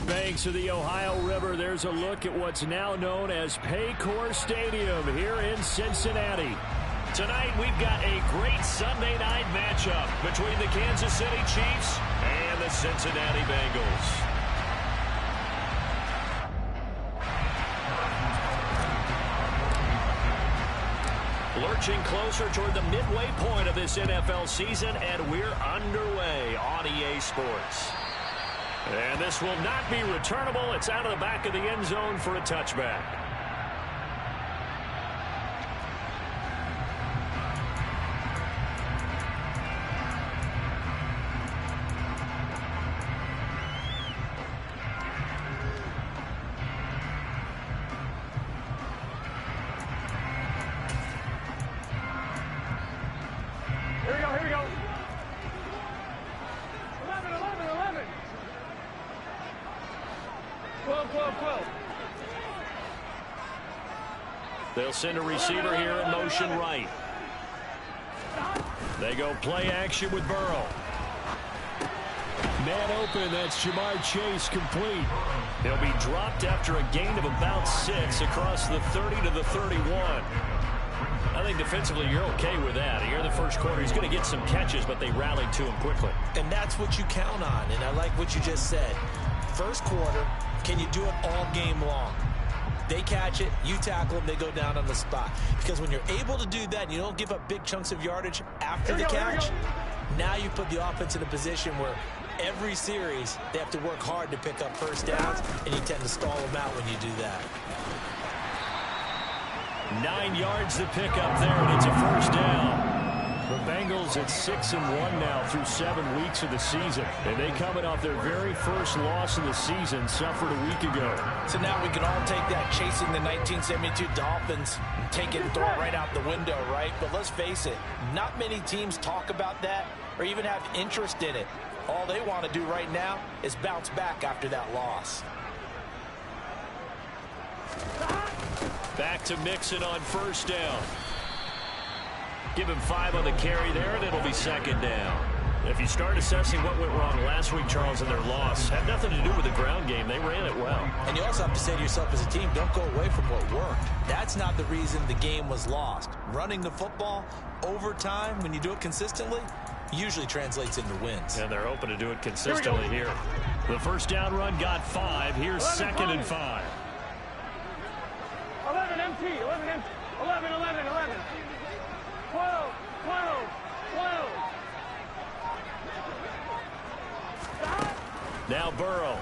banks of the Ohio River, there's a look at what's now known as Paycor Stadium here in Cincinnati. Tonight, we've got a great Sunday night matchup between the Kansas City Chiefs and the Cincinnati Bengals. Lurching closer toward the midway point of this NFL season, and we're underway on EA Sports. And this will not be returnable. It's out of the back of the end zone for a touchback. Here we go. 11. 12. They'll send a receiver here in motion right. They go play action with Burrow. Man open, that's Jamar Chase complete. He'll be dropped after a gain of about 6 across the 30 to the 31. I think defensively you're okay with that. Here in the first quarter, he's going to get some catches, but they rallied to him quickly. And that's what you count on, and I like what you just said. First quarter, can you do it all game long? They catch it, you tackle them, they go down on the spot. Because when you're able to do that and you don't give up big chunks of yardage after the catch, now you put the offense in a position where every series they have to work hard to pick up first downs, and you tend to stall them out when you do that. 9 yards to pick up there, and it's a first down. The Bengals at 6-1 now through 7 weeks of the season. And they coming off their very first loss of the season, suffered a week ago. So now we can all take that chasing the 1972 Dolphins and take it and throw it right out the window, right? But let's face it, not many teams talk about that or even have interest in it. All they want to do right now is bounce back after that loss. Back to Mixon on first down. Give him 5 on the carry there, and it'll be second down. If you start assessing what went wrong last week, Charles, in their loss, had nothing to do with the ground game. They ran it well. And you also have to say to yourself as a team, don't go away from what worked. That's not the reason the game was lost. Running the football over time, when you do it consistently, usually translates into wins. And they're open to do it consistently here. The first down run got 5. Here's 2nd and 5. 11 MT. 12. Now Burrow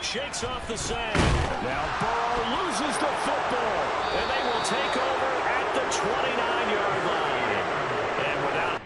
shakes off the sand. Now Burrow loses the football, and they will take over at the 29-yard line. And without...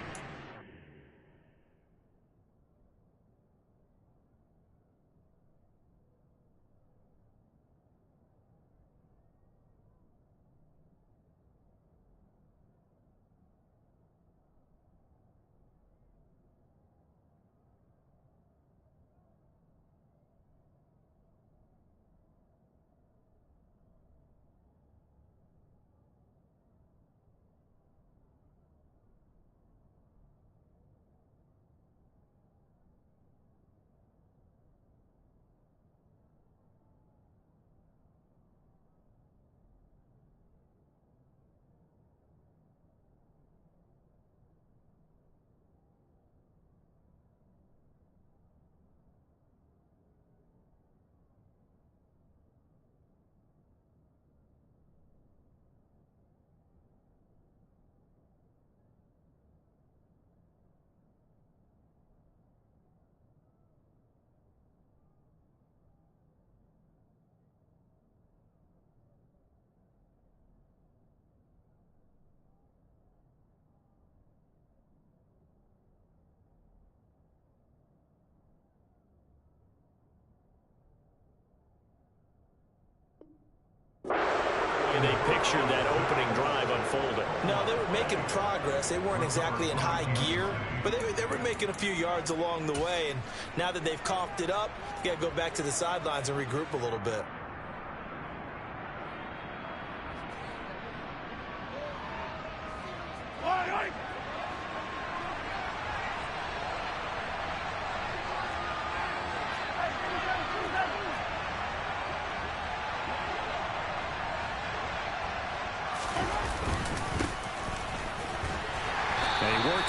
They pictured that opening drive unfolding. No, they were making progress. They weren't exactly in high gear, but they were making a few yards along the way. And now that they've coughed it up, you got to go back to the sidelines and regroup a little bit.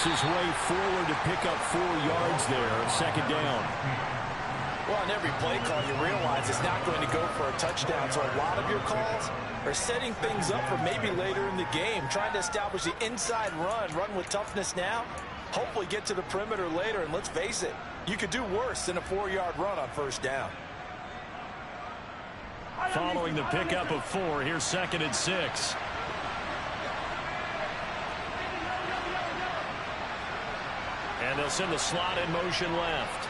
his way forward to pick up 4 yards there on second down. Well, on every play call, you realize it's not going to go for a touchdown. So a lot of your calls are setting things up for maybe later in the game, trying to establish the inside run with toughness now, hopefully get to the perimeter later. And let's face it, you could do worse than a 4-yard run on first down. Following the pickup of 4, here's 2nd and 6. And they'll send the slot in motion left.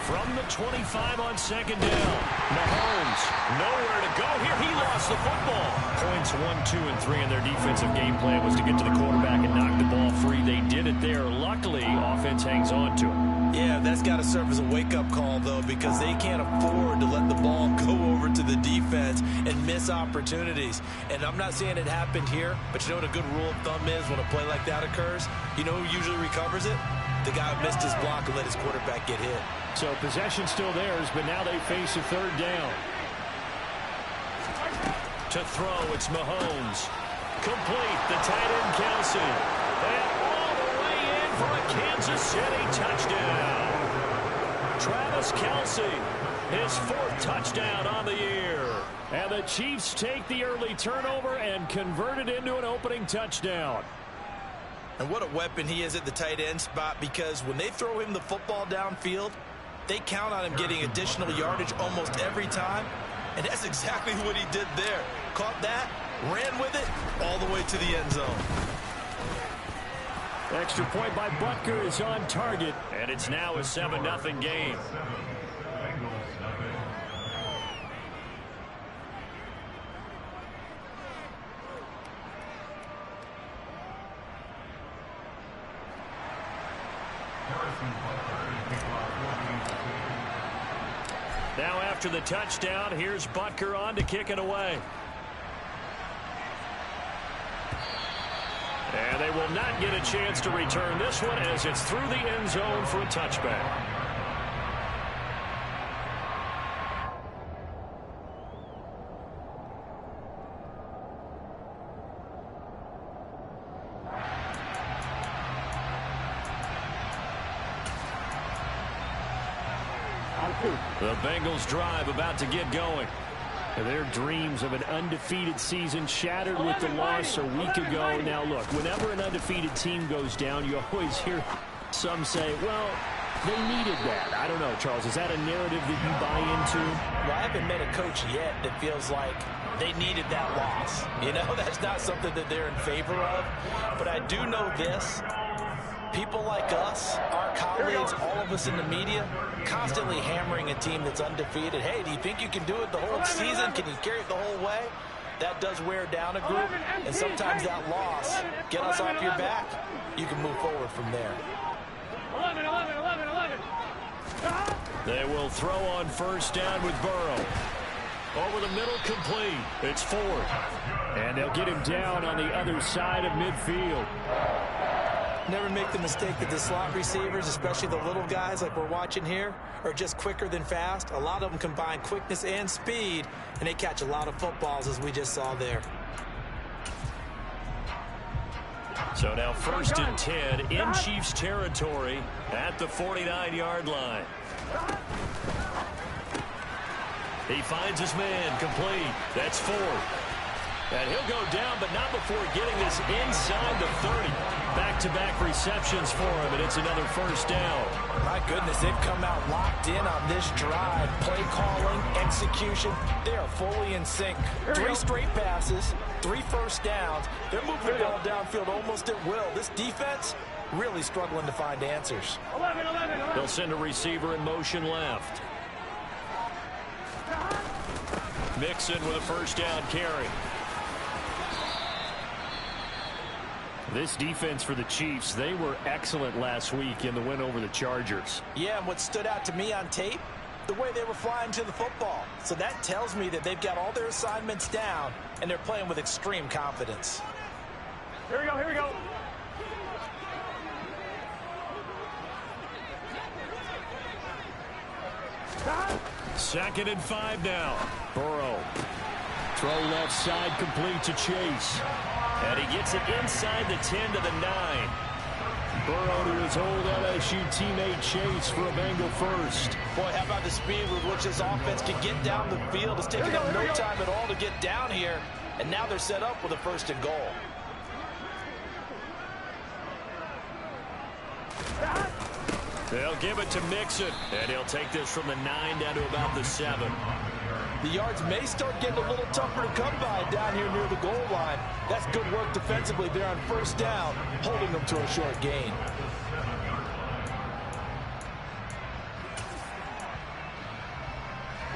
From the 25 on second down. Mahomes, nowhere to go here. He lost the football. Points 1, 2, and 3 in their defensive game plan was to get to the quarterback and knock the ball free. They did it there. Luckily, offense hangs on to it. Yeah, that's got to serve as a wake-up call, though, because they can't afford to let the ball go over to the defense and miss opportunities. And I'm not saying it happened here, but you know what a good rule of thumb is when a play like that occurs? You know who usually recovers it? The guy who missed his block and let his quarterback get hit. So possession still theirs, but now they face a 3rd down. To throw, it's Mahomes. Complete, the tight end Kelsey. And all the way in for a Kansas City touchdown. Travis Kelsey, his 4th touchdown on the year. And the Chiefs take the early turnover and convert it into an opening touchdown. And what a weapon he is at the tight end spot, because when they throw him the football downfield, they count on him getting additional yardage almost every time. And that's exactly what he did there. Caught that, ran with it, all the way to the end zone. Extra point by Butker is on target, and it's now a 7-0 game. Now after the touchdown, here's Butker on to kick it away. And they will not get a chance to return this one as it's through the end zone for a touchback. The Bengals drive about to get going. Their dreams of an undefeated season shattered with the loss a week ago. Now, look, whenever an undefeated team goes down, you always hear some say, well, they needed that. I don't know, Charles. Is that a narrative that you buy into? Well, I haven't met a coach yet that feels like they needed that loss. You know, that's not something that they're in favor of. But I do know this. People like us, our colleagues, all of us in the media, constantly hammering a team that's undefeated. Hey, do you think you can do it the whole season? Can you carry it the whole way? That does wear down a group, and sometimes that loss, get us off your back, you can move forward from there. 11. They will throw on first down with Burrow. Over the middle, complete. It's Ford. And they'll get him down on the other side of midfield. Never make the mistake that the slot receivers, especially the little guys like we're watching here, are just quicker than fast. A lot of them combine quickness and speed, and they catch a lot of footballs, as we just saw there. So now 1st and 10 in Chiefs territory at the 49-yard line. He finds his man, complete. That's Ford. And he'll go down, but not before getting this inside the 30. Back-to-back receptions for him, and it's another first down. My goodness, they've come out locked in on this drive. Play calling, execution, they are fully in sync. 3 straight passes, 3 first downs. They're moving the ball downfield almost at will. This defense really struggling to find answers. 11. They'll send a receiver in motion left. Mixon with a first down carry. This defense for the Chiefs, they were excellent last week in the win over the Chargers. Yeah, and what stood out to me on tape, the way they were flying to the football. So that tells me that they've got all their assignments down, and they're playing with extreme confidence. Here we go. 2nd and 5 now. Burrow. Throw left side complete to Chase. And he gets it inside the 10 to the 9. Burrow to his old LSU teammate Chase for a Bengal first. Boy, how about the speed with which this offense can get down the field? It's taking them no time at all to get down here. And now they're set up with a 1st and goal. They'll give it to Mixon. And he'll take this from the 9 down to about the 7. The yards may start getting a little tougher to come by down here near the goal line. That's good work defensively there on 1st down, holding them to a short gain.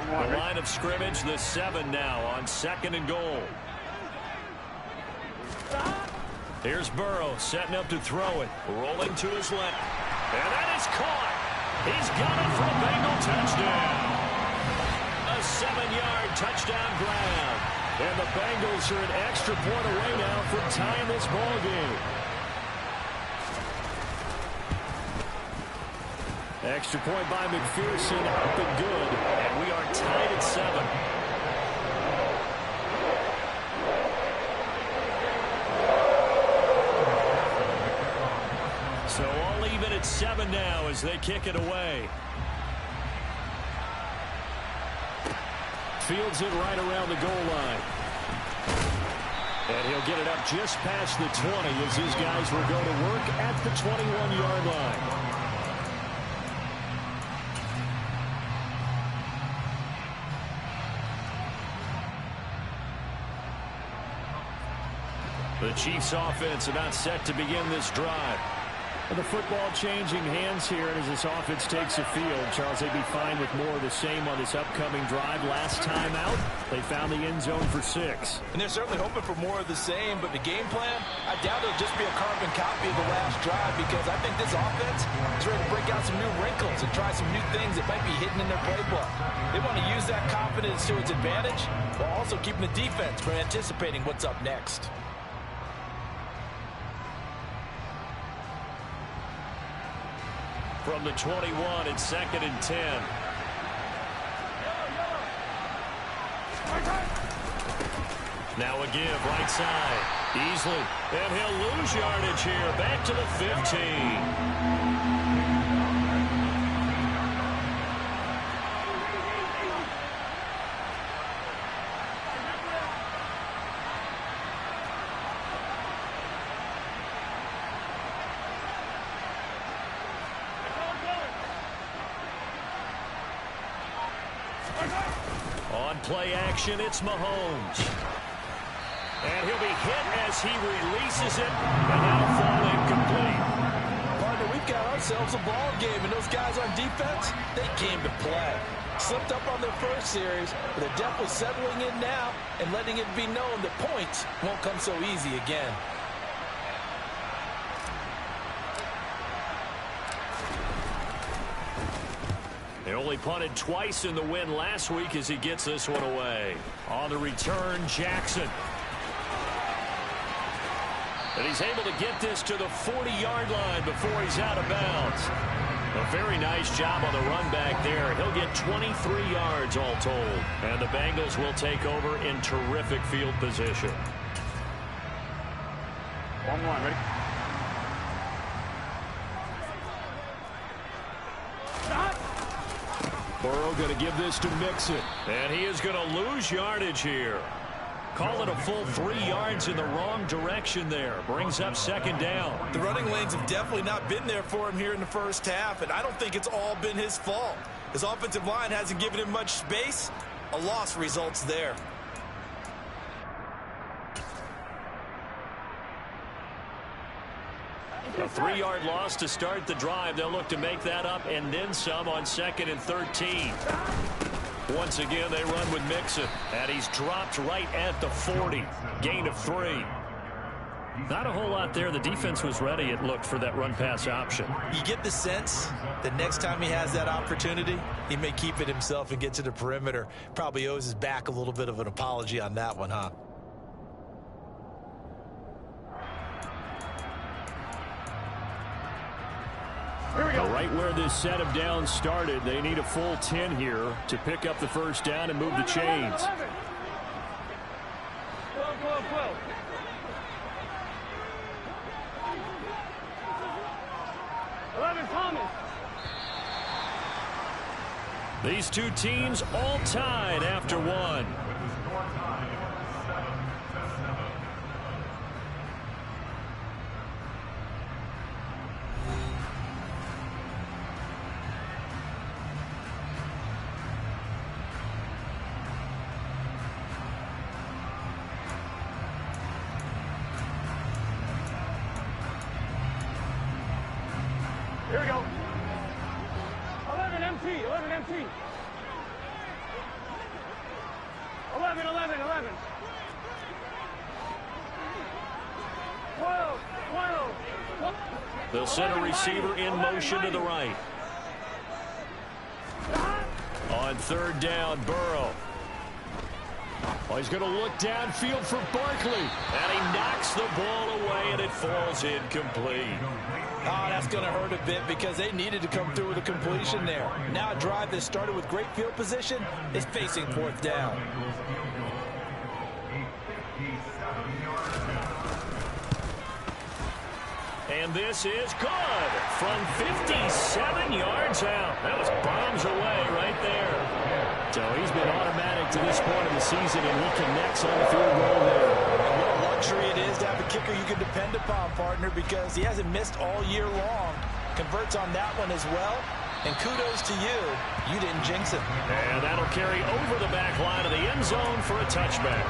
The line of scrimmage, the 7 now on 2nd and goal. Here's Burrow setting up to throw it. Rolling to his left. And that is caught. He's got it for a Bengal touchdown. A 7-yard touchdown grab. And the Bengals are an extra point away now from tying this ball game. Extra point by McPherson, up and good. And we are tied at 7. So all even at 7 now as they kick it away. Fields it right around the goal line. And he'll get it up just past the 20 as his guys will go to work at the 21-yard line. The Chiefs offense about set to begin this drive. And the football changing hands here as this offense takes the field. Charles, they'd be fine with more of the same on this upcoming drive. Last time out, they found the end zone for 6. And they're certainly hoping for more of the same, but the game plan, I doubt it'll just be a carbon copy of the last drive because I think this offense is ready to break out some new wrinkles and try some new things that might be hidden in their playbook. They want to use that confidence to its advantage while also keeping the defense from anticipating what's up next. From the 21, it's 2nd and 10. Now a give, right side. Easily. And he'll lose yardage here. Back to the 15. On play action, it's Mahomes. And he'll be hit as he releases it, and that'll fall incomplete. Partner, we've got ourselves a ball game, and those guys on defense, they came to play. Slipped up on their first series, but they're definitely settling in now and letting it be known that points won't come so easy again. They only punted twice in the win last week as he gets this one away. On the return, Jackson. And he's able to get this to the 40-yard line before he's out of bounds. A very nice job on the run back there. He'll get 23 yards all told. And the Bengals will take over in terrific field position. 1-1, ready? Burrow going to give this to Mixon. And he is going to lose yardage here. Call it a full 3 yards in the wrong direction there. Brings up 2nd down. The running lanes have definitely not been there for him here in the first half, and I don't think it's all been his fault. His offensive line hasn't given him much space. A loss results there. A 3-yard loss to start the drive. They'll look to make that up and then some on 2nd and 13. Once again, they run with Mixon. And he's dropped right at the 40. Gain of 3. Not a whole lot there. The defense was ready, it looked, for that run-pass option. You get the sense that next time he has that opportunity, he may keep it himself and get to the perimeter. Probably owes his back a little bit of an apology on that one, huh? Here we go. Right where this set of downs started, they need a full 10 here to pick up the first down and move the chains. 12. 11, Thomas. These two teams all tied after one. Here we go. 11 MT, 11 MT. 11, 11, 11. 12, 12. They'll send a receiver in motion to the right. On third down, Burrow. Oh, he's going to look downfield for Barkley. And he knocks the ball away, and it falls incomplete. Oh, that's going to hurt a bit because they needed to come through with a completion there. Now a drive that started with great field position is facing fourth down. And this is good from 57 yards out. That was bombs away right there. So he's been automatic to this point of the season, and he connects on the field goal there. And what a luxury it is to have a kicker you can depend upon, partner, because he hasn't missed all year long. Converts on that one as well. And kudos to you. You didn't jinx it. And that'll carry over the back line of the end zone for a touchback.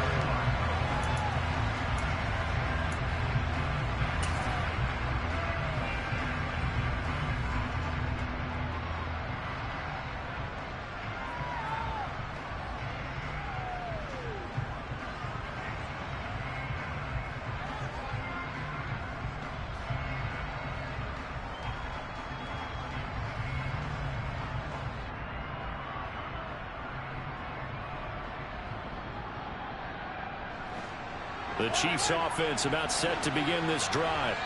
The Chiefs offense about set to begin this drive.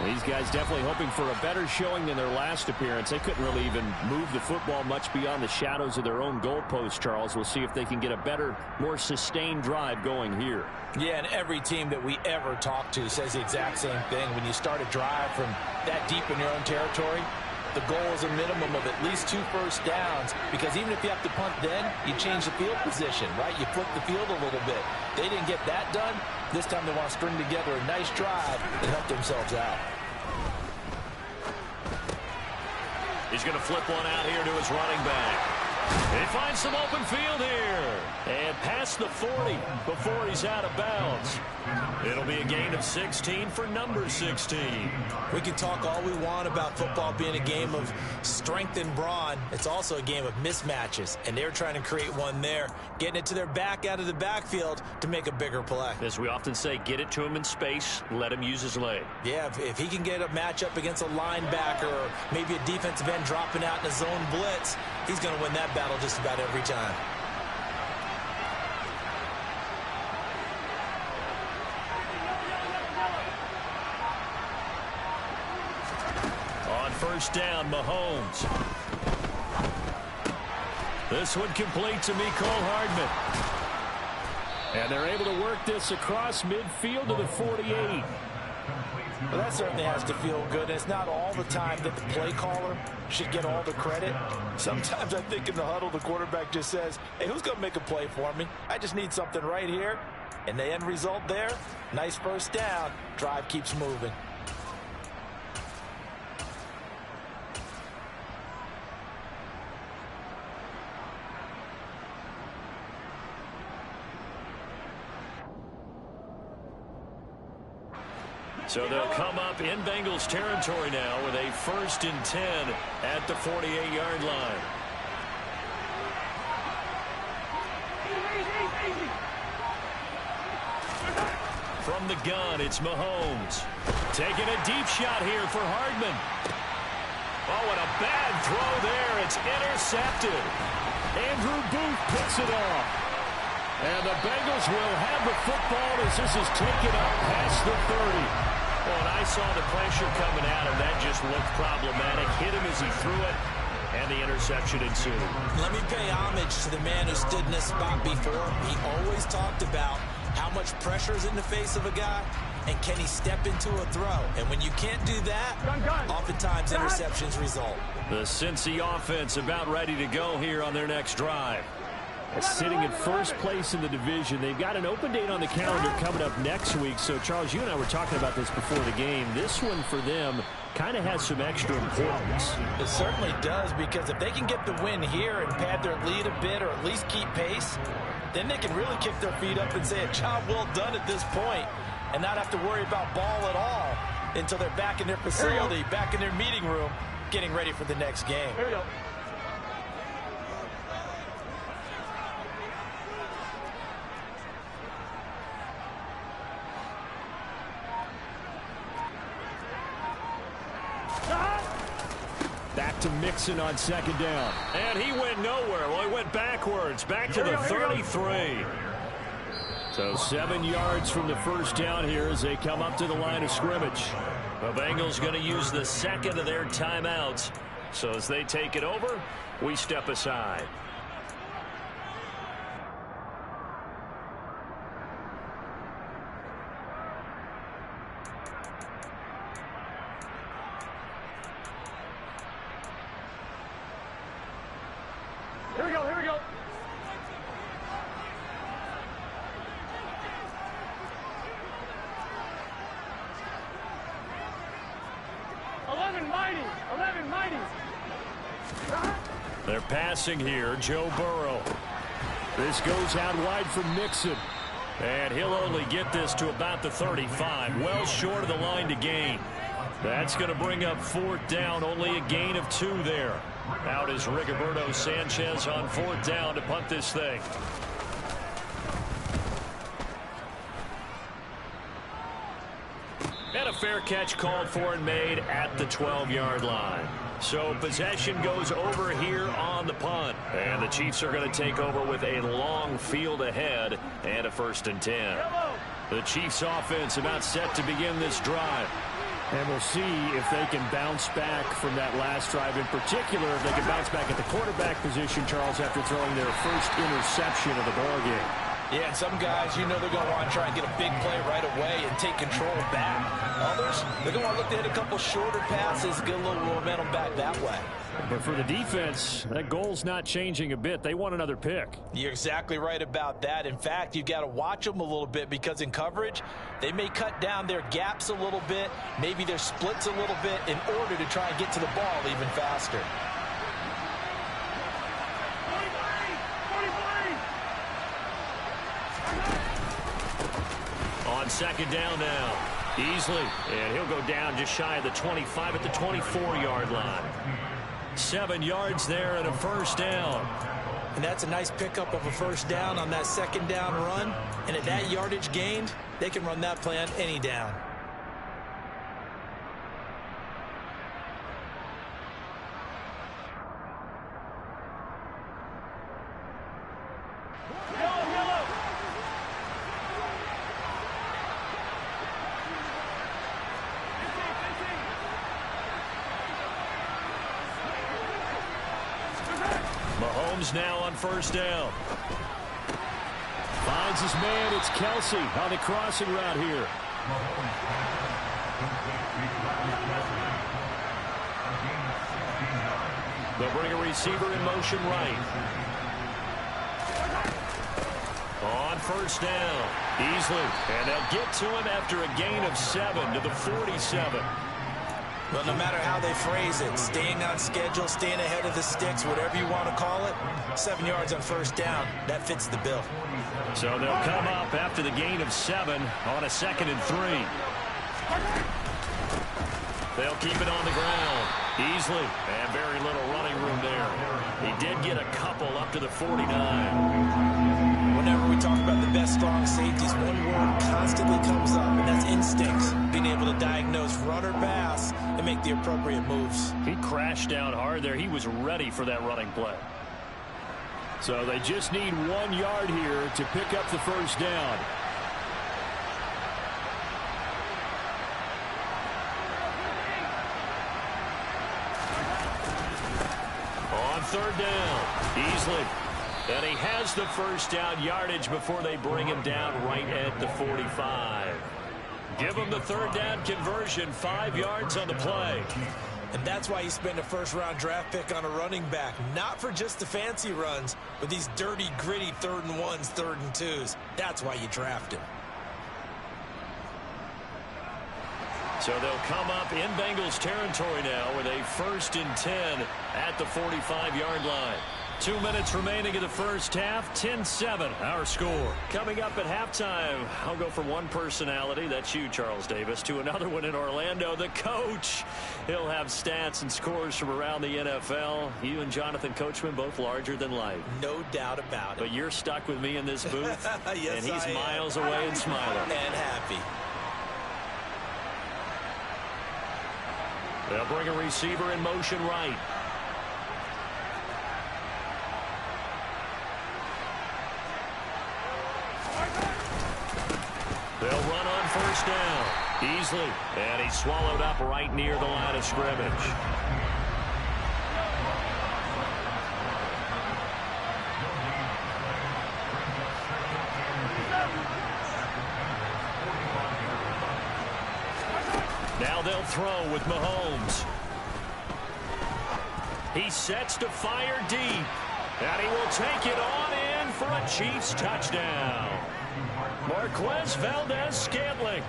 These guys definitely hoping for a better showing than their last appearance. They couldn't really even move the football much beyond the shadows of their own goalpost, Charles. We'll see if they can get a better, more sustained drive going here. Yeah, and every team that we ever talk to says the exact same thing. When you start a drive from that deep in your own territory, the goal is a minimum of at least 2 first downs, because even if you have to punt then, you change the field position, right? You flip the field a little bit. They didn't get that done. This time they want to string together a nice drive and help themselves out. He's going to flip one out here to his running back. He finds some open field here. And past the 40 before he's out of bounds. It'll be a gain of 16 for number 16. We can talk all we want about football being a game of strength and brawn. It's also a game of mismatches, and they're trying to create one there, getting it to their back out of the backfield to make a bigger play. As we often say, get it to him in space, let him use his leg. Yeah, if he can get a matchup against a linebacker or maybe a defensive end dropping out in a zone blitz, he's going to win that battle just about every time. On first down, Mahomes. This one complete to Mecole Hardman. And they're able to work this across midfield to the 48. Well, that certainly has to feel good. And it's not all the time that the play caller should get all the credit. Sometimes I think in the huddle, the quarterback just says, hey, who's going to make a play for me? I just need something right here. And the end result there, nice first down. Drive keeps moving. So they'll come up in Bengals territory now with a 1st and 10 at the 48-yard line. From the gun, it's Mahomes. Taking a deep shot here for Hardman. Oh, and a bad throw there. It's intercepted. Andrew Booth picks it off. And the Bengals will have the football as this is taken up past the 30. Well, and I saw the pressure coming at him. That just looked problematic. Hit him as he threw it, and the interception ensued. Let me pay homage to the man who stood in this spot before. He always talked about how much pressure is in the face of a guy. and can he step into a throw? And when you can't do that, oftentimes interceptions result. The Cincy offense about ready to go here on their next drive. Sitting in first place in the division. They've got an open date on the calendar coming up next week. So, Charles, you and I were talking about this before the game. This one for them kind of has some extra importance. It certainly does, because if they can get the win here and pad their lead a bit or at least keep pace, then they can really kick their feet up and say a job well done at this point and not have to worry about ball at all until they're back in their facility, back in their meeting room, getting ready for the next game. Here we go. Back to Mixon on second down. And he went nowhere. Well, he went backwards. Back to the 33. So 7 yards from the first down here as they come up to the line of scrimmage. The Bengals going to use the second of their timeouts. So as they take it over, we step aside. Here we go, here we go. Mighty. They're passing here. Joe Burrow. This goes out wide for Mixon. And he'll only get this to about the 35. Well short of the line to gain. That's going to bring up fourth down. Only a gain of 2 there. Out is Rigoberto Sanchez on fourth down to punt this thing. And a fair catch called for and made at the 12-yard line. So possession goes over here on the punt. And the Chiefs are going to take over with a long field ahead and a 1st and 10. The Chiefs offense about set to begin this drive. And we'll see if they can bounce back from that last drive. In particular, if they can bounce back at the quarterback position, Charles, after throwing their first interception of the ballgame. Yeah, and some guys, you know, they're going to want to try and get a big play right away and take control back. Others, they're going to want to look to hit a couple shorter passes, get a little momentum back that way. But for the defense, that goal's not changing a bit. They want another pick. You're exactly right about that. In fact, you've got to watch them a little bit, because in coverage, they may cut down their gaps a little bit, maybe their splits a little bit, in order to try and get to the ball even faster. On second down now, Easley, and he'll go down just shy of the 25 at the 24-yard line. 7 yards there and a first down. And that's a nice pickup of a first down on that second down run. And at that yardage gained, they can run that play on any down. Mahomes now on first down. Finds his man. It's Kelsey on the crossing route here. They'll bring a receiver in motion right. On first down, Easley. And they'll get to him after a gain of 7 to the 47. Well, no matter how they phrase it, staying on schedule, staying ahead of the sticks, whatever you want to call it, 7 yards on first down, that fits the bill. So they'll come up after the gain of 7 on a 2nd and 3. They'll keep it on the ground. Easley, and very little running room there. He did get a couple up to the 49. Whenever we talk about the best strong safeties, one word constantly comes up, and that's instincts. Being able to diagnose run or pass and make the appropriate moves. He crashed down hard there. He was ready for that running play. So they just need 1 yard here to pick up the first down. On third down, Easley. And he has the first down yardage before they bring him down right at the 45. Give them the third down conversion, 5 yards on the play. And that's why you spend a first-round draft pick on a running back. Not for just the fancy runs, but these dirty, gritty 3rd and 1s, 3rd and 2s. That's why you draft him. So they'll come up in Bengals territory now with a 1st and 10 at the 45-yard line. 2 minutes remaining in the first half, 10-7, our score. Coming up at halftime, I'll go from one personality, that's you, Charles Davis, to another one in Orlando, the coach. He'll have stats and scores from around the NFL. You and Jonathan Coachman, both larger than life. No doubt about it. But you're stuck with me in this booth, yes, and he's miles away and smiling. And happy. They'll bring a receiver in motion right. They'll run on first down easily, and he's swallowed up right near the line of scrimmage. Now they'll throw with Mahomes. He sets to fire deep, and he will take it on in for a Chiefs touchdown. Marquez Valdez-Scantling,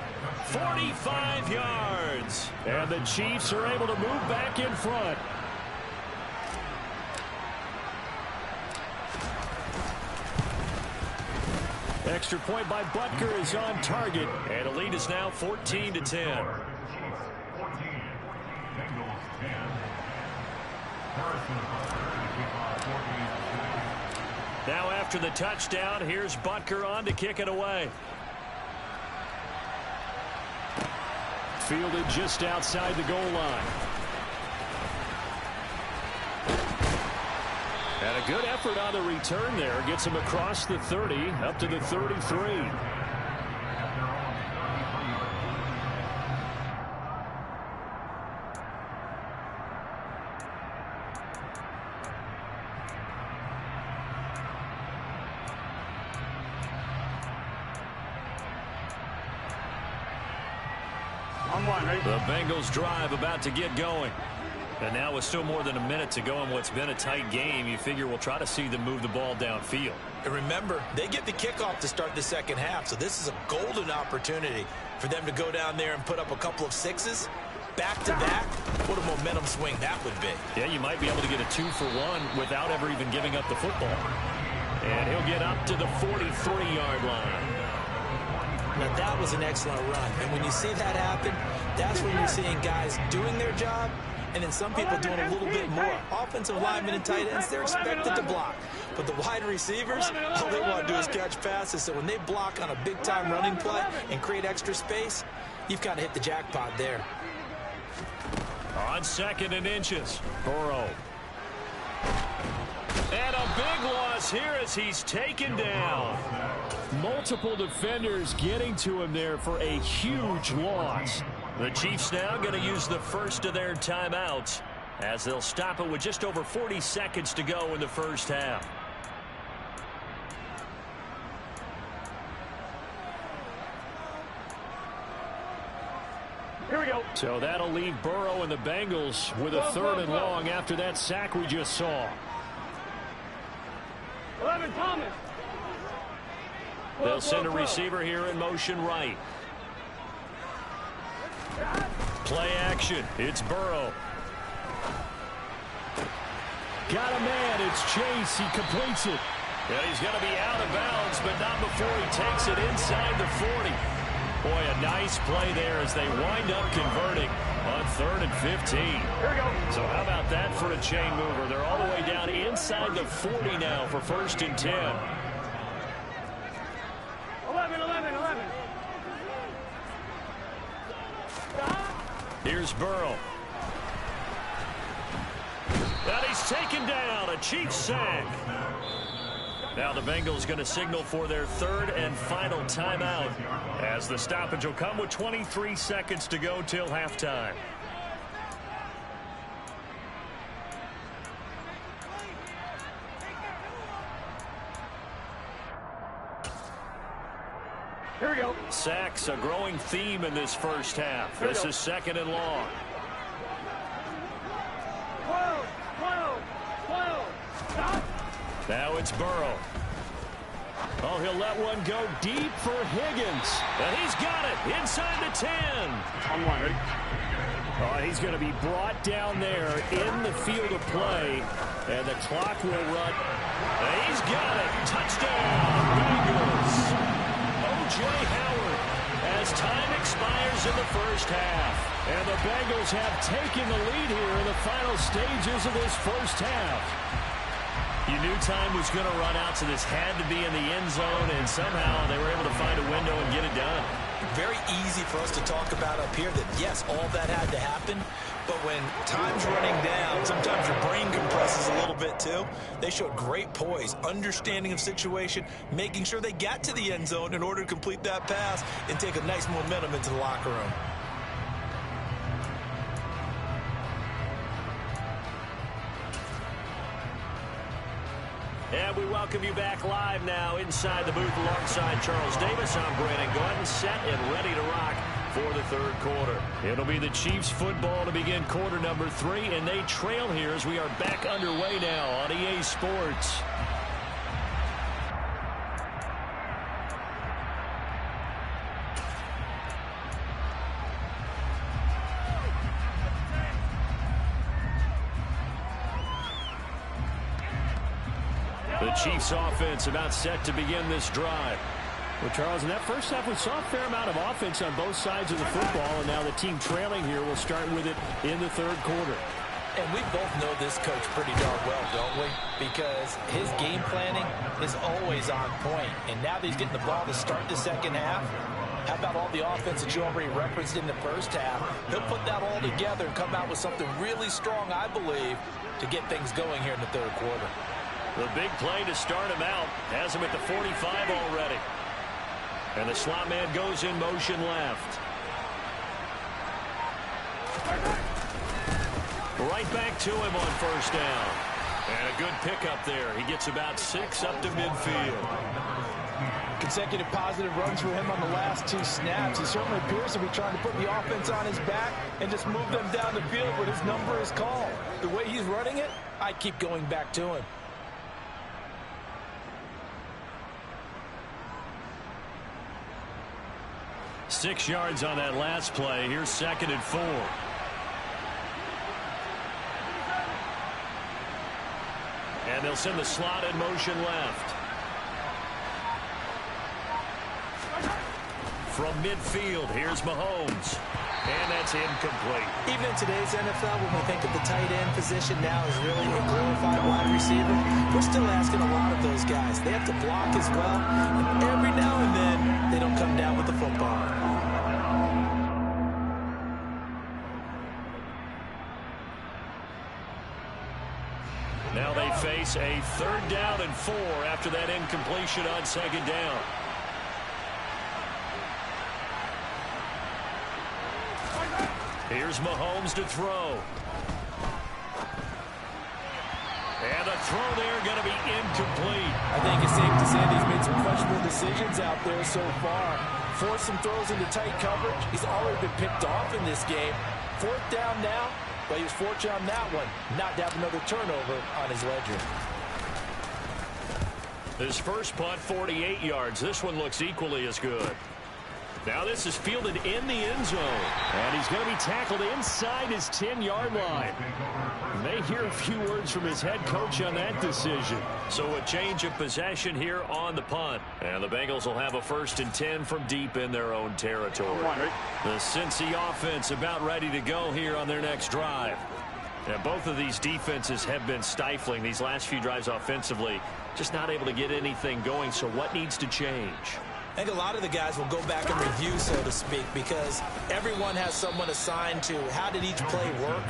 45 yards. And the Chiefs are able to move back in front. Extra point by Butker is on target, and the lead is now 14-10. Now after the touchdown, here's Butker on to kick it away. Fielded just outside the goal line. And a good effort on the return there. Gets him across the 30, up to the 33. The Bengals drive about to get going. And now with still more than a minute to go in what's been a tight game, you figure we'll try to see them move the ball downfield. And remember, they get the kickoff to start the second half, so this is a golden opportunity for them to go down there and put up a couple of sixes back-to-back. What a momentum swing that would be. Yeah, you might be able to get a 2-for-1 without ever even giving up the football. And he'll get up to the 43-yard line. Now, that was an excellent run. And when you see that happen, that's when you're seeing guys doing their job, and then some people doing a little bit more. Offensive linemen and tight ends, they're expected to block. But the wide receivers, all they want to do is catch passes. So when they block on a big-time running play and create extra space, you've got to hit the jackpot there. On 2nd and inches, Burrow. And a big loss here as he's taken down. Multiple defenders getting to him there for a huge loss. The Chiefs now going to use the first of their timeouts as they'll stop it with just over 40 seconds to go in the first half. Here we go. So that'll leave Burrow and the Bengals with a 3rd and long after that sack we just saw. 11, Thomas. They'll send a receiver here in motion right. Play action. It's Burrow. Got a man. It's Chase. He completes it. And he's going to be out of bounds, but not before he takes it inside the 40. Boy, a nice play there as they wind up converting on 3rd and 15. Here we go. So how about that for a chain mover? They're all the way down inside the 40 now for 1st and 10. 11. Here's Burrow. And he's taken down. A Chiefs sack. Now the Bengals going to signal for their 3rd and final timeout as the stoppage will come with 23 seconds to go till halftime. Here we go. Sacks, a growing theme in this first half. This is 2nd and long. 12, 12, 12. Stop. Now it's Burrow. Oh, he'll let one go deep for Higgins. And he's got it inside the 10. On one, ready? Oh, he's going to be brought down there in the field of play. And the clock will run. And he's got it. Touchdown, Bengals. O.J. Howard as time expires in the first half. And the Bengals have taken the lead here in the final stages of this first half. You knew time was going to run out, so this had to be in the end zone, and somehow they were able to find a window and get it done. Very easy for us to talk about up here that, yes, all that had to happen, but when time's running down, sometimes your brain compresses a little bit too. They showed great poise, understanding of situation, making sure they got to the end zone in order to complete that pass and take a nice momentum into the locker room. And we welcome you back live now inside the booth alongside Charles Davis. I'm Brandon Gordon, set and ready to rock for the third quarter. It'll be the Chiefs football to begin quarter number 3, and they trail here as we are back underway now on EA Sports. The Chiefs offense about set to begin this drive. Well, Charles, in that first half, we saw a fair amount of offense on both sides of the football, and now the team trailing here will start with it in the third quarter. And we both know this coach pretty darn well, don't we? Because his game planning is always on point. And now that he's getting the ball to start the second half, how about all the offense that you already referenced in the first half? He'll put that all together and come out with something really strong, I believe, to get things going here in the third quarter. The big play to start him out has him at the 45 already. And the slot man goes in motion left. Right back to him on first down. And a good pickup there. He gets about 6 up to midfield. Consecutive positive runs for him on the last 2 snaps. He certainly appears to be trying to put the offense on his back and just move them down the field when his number is called. The way he's running it, I keep going back to him. Six yards on that last play. Here's 2nd and 4. And they'll send the slot in motion left. From midfield, here's Mahomes. And that's incomplete. Even in today's NFL, when we think of the tight end position now as really a glorified wide receiver, we're still asking a lot of those guys. They have to block as well, and every now and then, they don't come down with the football. Now they face a 3rd down and 4 after that incompletion on 2nd down. Here's Mahomes to throw. And the throw there going to be incomplete. I think it's safe to say that he's made some questionable decisions out there so far. Forced some throws into tight coverage. He's already been picked off in this game. 4th down now, but he was fortunate on that one not to have another turnover on his ledger. His first punt, 48 yards. This one looks equally as good. Now this is fielded in the end zone. And he's going to be tackled inside his 10-yard line. May hear a few words from his head coach on that decision. So a change of possession here on the punt. And the Bengals will have a 1st and 10 from deep in their own territory. The Cincy offense about ready to go here on their next drive. And both of these defenses have been stifling these last few drives offensively. Just not able to get anything going. So what needs to change? I think a lot of the guys will go back and review, so to speak, because everyone has someone assigned to how did each play work.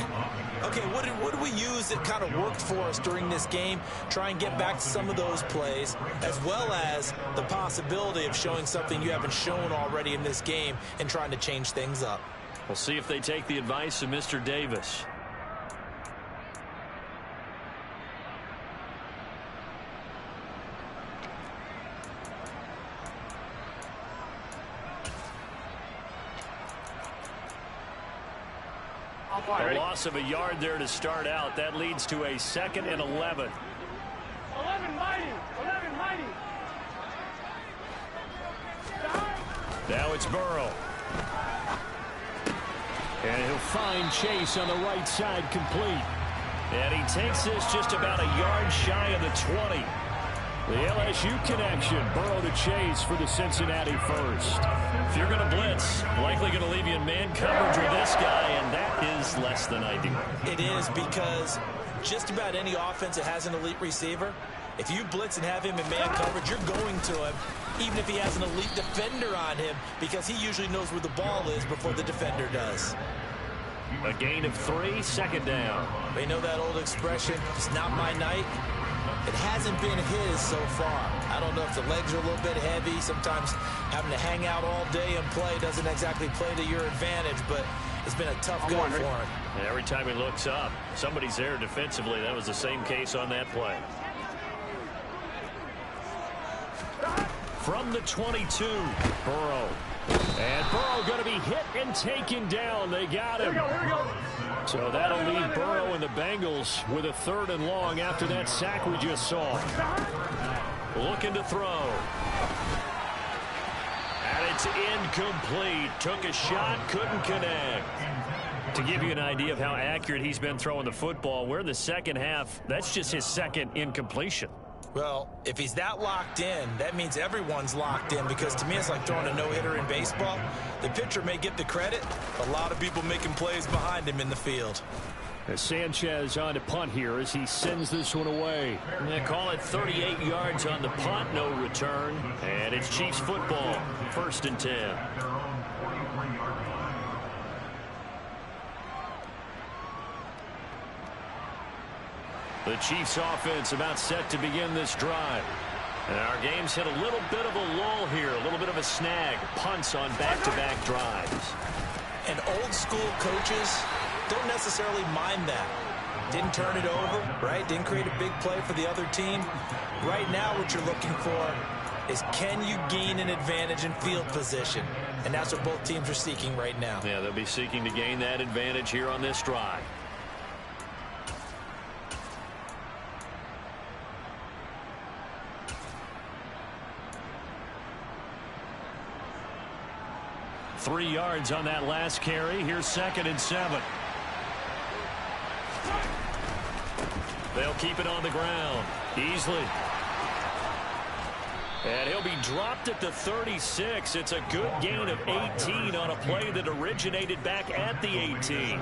Okay, what did we use that kind of worked for us during this game? Try and get back to some of those plays, as well as the possibility of showing something you haven't shown already in this game and trying to change things up. We'll see if they take the advice of Mr. Davis. A loss of a yard there to start out. That leads to a 2nd and 11. 11 mighty. 11 mighty. Now it's Burrow. And he'll find Chase on the right side, complete. And he takes this just about a yard shy of the 20. The LSU connection, Burrow to Chase for the Cincinnati first. If you're going to blitz, likely going to leave you in man coverage with this guy, and that is less than ideal. It is, because just about any offense that has an elite receiver, if you blitz and have him in man coverage, you're going to him, even if he has an elite defender on him, because he usually knows where the ball is before the defender does. A gain of 3, 2nd down. They know that old expression, it's not my night. It hasn't been his so far. I don't know if the legs are a little bit heavy. Sometimes having to hang out all day and play doesn't exactly play to your advantage, but it's been a tough go for him. And every time he looks up, somebody's there defensively. That was the same case on that play. From the 22, Burrow. And Burrow going to be hit and taken down. They got him. Here we go. So that'll leave Burrow and the Bengals with a 3rd and long after that sack we just saw. Looking to throw. And it's incomplete. Took a shot, couldn't connect. To give you an idea of how accurate he's been throwing the football, we're in the second half. That's just his 2nd incompletion. Well, if he's that locked in, that means everyone's locked in, because to me it's like throwing a no-hitter in baseball. The pitcher may get the credit, a lot of people making plays behind him in the field. Sanchez on to punt here as he sends this one away. They call it 38 yards on the punt, no return. And it's Chiefs football, 1st and 10. The Chiefs offense about set to begin this drive. And our game's hit a little bit of a lull here, a little bit of a snag. Punts on back-to-back drives. And old school coaches don't necessarily mind that. Didn't turn it over, right? Didn't create a big play for the other team. Right now what you're looking for is, can you gain an advantage in field position? And that's what both teams are seeking right now. Yeah, they'll be seeking to gain that advantage here on this drive. Three yards on that last carry. Here's 2nd and 7. They'll keep it on the ground. Easily. And he'll be dropped at the 36. It's a good gain of 18 on a play that originated back at the 18.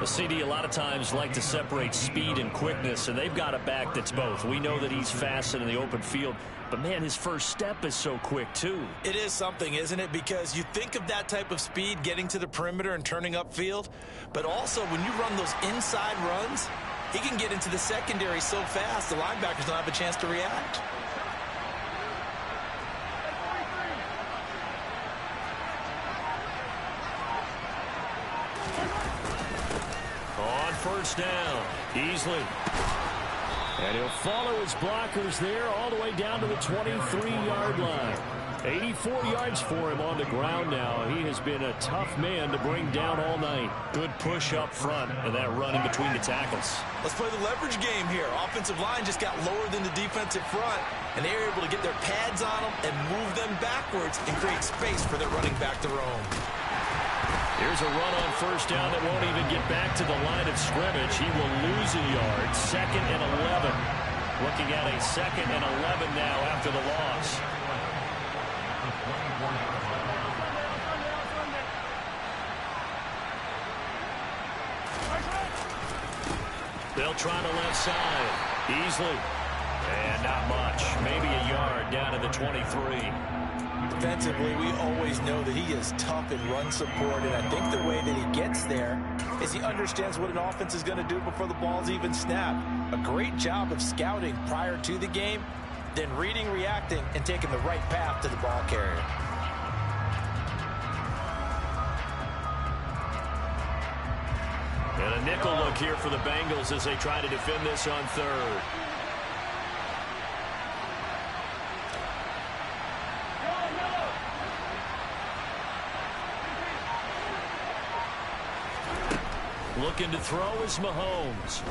The CD a lot of times like to separate speed and quickness, and they've got a back that's both. We know that he's fast in the open field, but man, his first step is so quick too. It is something, isn't it? Because you think of that type of speed getting to the perimeter and turning upfield, but also when you run those inside runs, he can get into the secondary so fast the linebackers don't have a chance to react. On 1st down, Easley. And he'll follow his blockers there all the way down to the 23-yard line. 84 yards for him on the ground now. He has been a tough man to bring down all night. Good push up front and that run in between the tackles. Let's play the leverage game here. Offensive line just got lower than the defensive front, and they were able to get their pads on them and move them backwards and create space for their running back to roam. Here's a run on 1st down that won't even get back to the line of scrimmage. He will lose a yard. 2nd and 11. Looking at a 2nd and 11 now after the loss. They'll try the left side. Easily. And not much. Maybe a yard down to the 23. Defensively, we always know that he is tough in run support, and I think the way that he gets there is he understands what an offense is going to do before the ball's even snapped. A great job of scouting prior to the game, then reading, reacting, and taking the right path to the ball carrier. And a nickel look here for the Bengals as they try to defend this on 3rd. Looking to throw is Mahomes.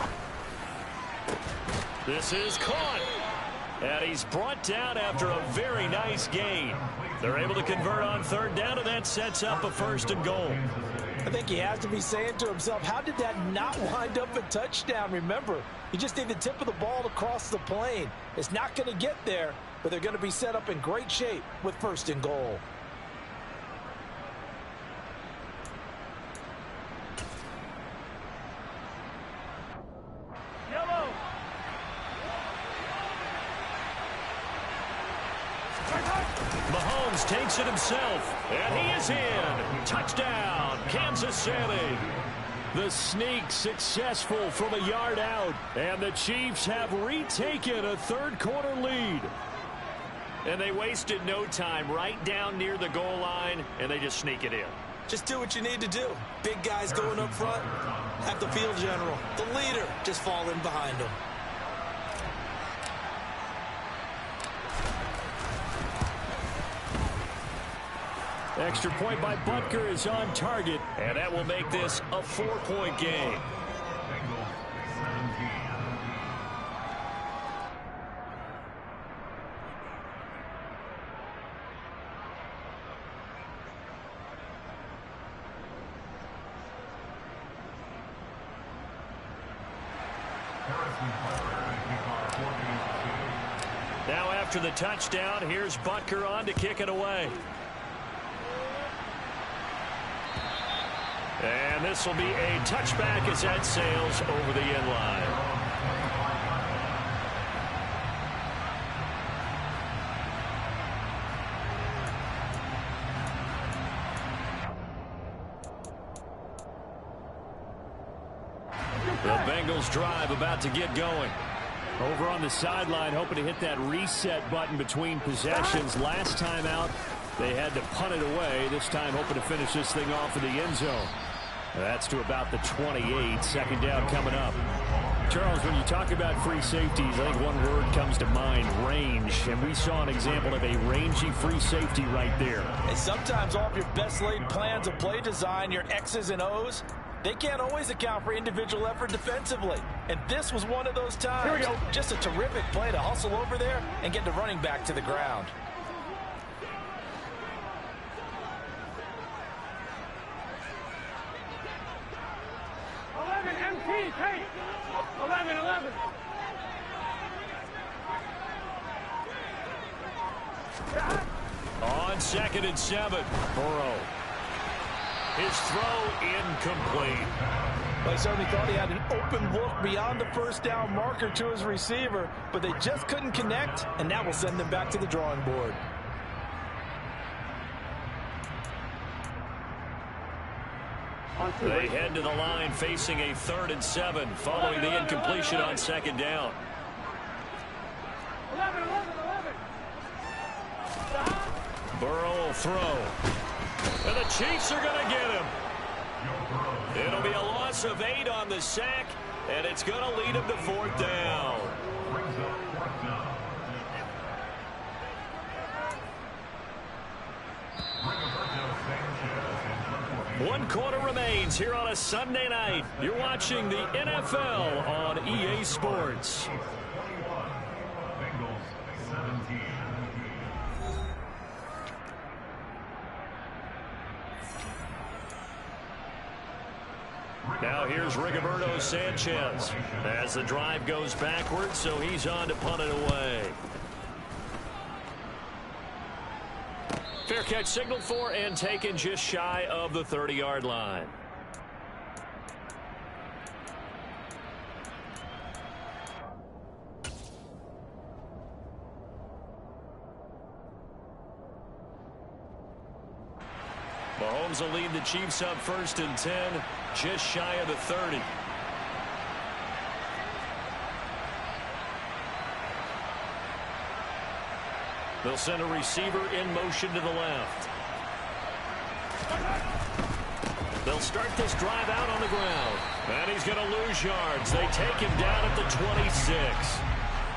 This is caught. And he's brought down after a very nice gain. They're able to convert on third down, and that sets up a 1st and goal. I think he has to be saying to himself, how did that not wind up a touchdown? Remember, he just need the tip of the ball to cross the plane. It's not going to get there, but they're going to be set up in great shape with 1st and goal. Yellow. Mahomes takes it himself, and he is in. Touchdown, Kansas City. The sneak successful from a yard out, and the Chiefs have retaken a third-quarter lead. And they wasted no time right down near the goal line, and they just sneak it in. Just do what you need to do. Big guys going up front. Have the field general, the leader, just fall in behind him. Extra point by Butker is on target, and that will make this a 4-point game. Now after the touchdown, here's Butker on to kick it away. And this will be a touchback as that sails over the end line. The Bengals drive about to get going. Over on the sideline, hoping to hit that reset button between possessions. Last time out, they had to punt it away. This time hoping to finish this thing off in the end zone. That's to about the 28. 2nd down coming up. Charles, when you talk about free safeties, I think one word comes to mind, range. And we saw an example of a rangy free safety right there. And sometimes all of your best laid plans of play design, your X's and O's, they can't always account for individual effort defensively. And this was one of those times. Here we go. Just a terrific play to hustle over there and get the running back to the ground. Hey, 11. On 2nd and 7, Burrow. His throw incomplete. Well, he certainly thought he had an open look beyond the 1st down marker to his receiver, but they just couldn't connect, and that will send them back to the drawing board. They head to the line facing a 3rd and 7 following the incompletion on 2nd down. 11. Burrow will throw. And the Chiefs are going to get him. It'll be a loss of 8 on the sack, and it's going to lead him to 4th down. One quarter remains here on a Sunday night. You're watching the NFL on EA Sports. Now here's Rigoberto Sanchez as the drive goes backwards, so he's on to punt it away. Fair catch signaled for and taken just shy of the 30-yard line. Mahomes will lead the Chiefs up 1st and 10, just shy of the 30. They'll send a receiver in motion to the left. They'll start this drive out on the ground. And he's going to lose yards. They take him down at the 26.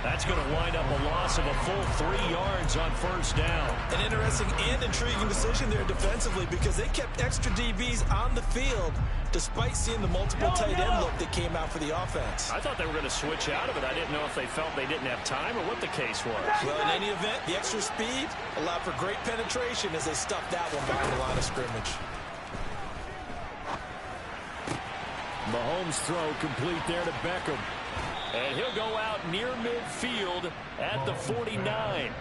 That's going to wind up a loss of a full 3 yards on first down. An interesting and intriguing decision there defensively because they kept extra DBs on the field despite seeing the multiple tight end look that came out for the offense. I thought they were going to switch out of it. I didn't know if they felt they didn't have time or what the case was. Well, in any event, the extra speed allowed for great penetration as they stuffed that one behind the line of scrimmage. Mahomes' throw complete there to Beckham. And he'll go out near midfield at the 49.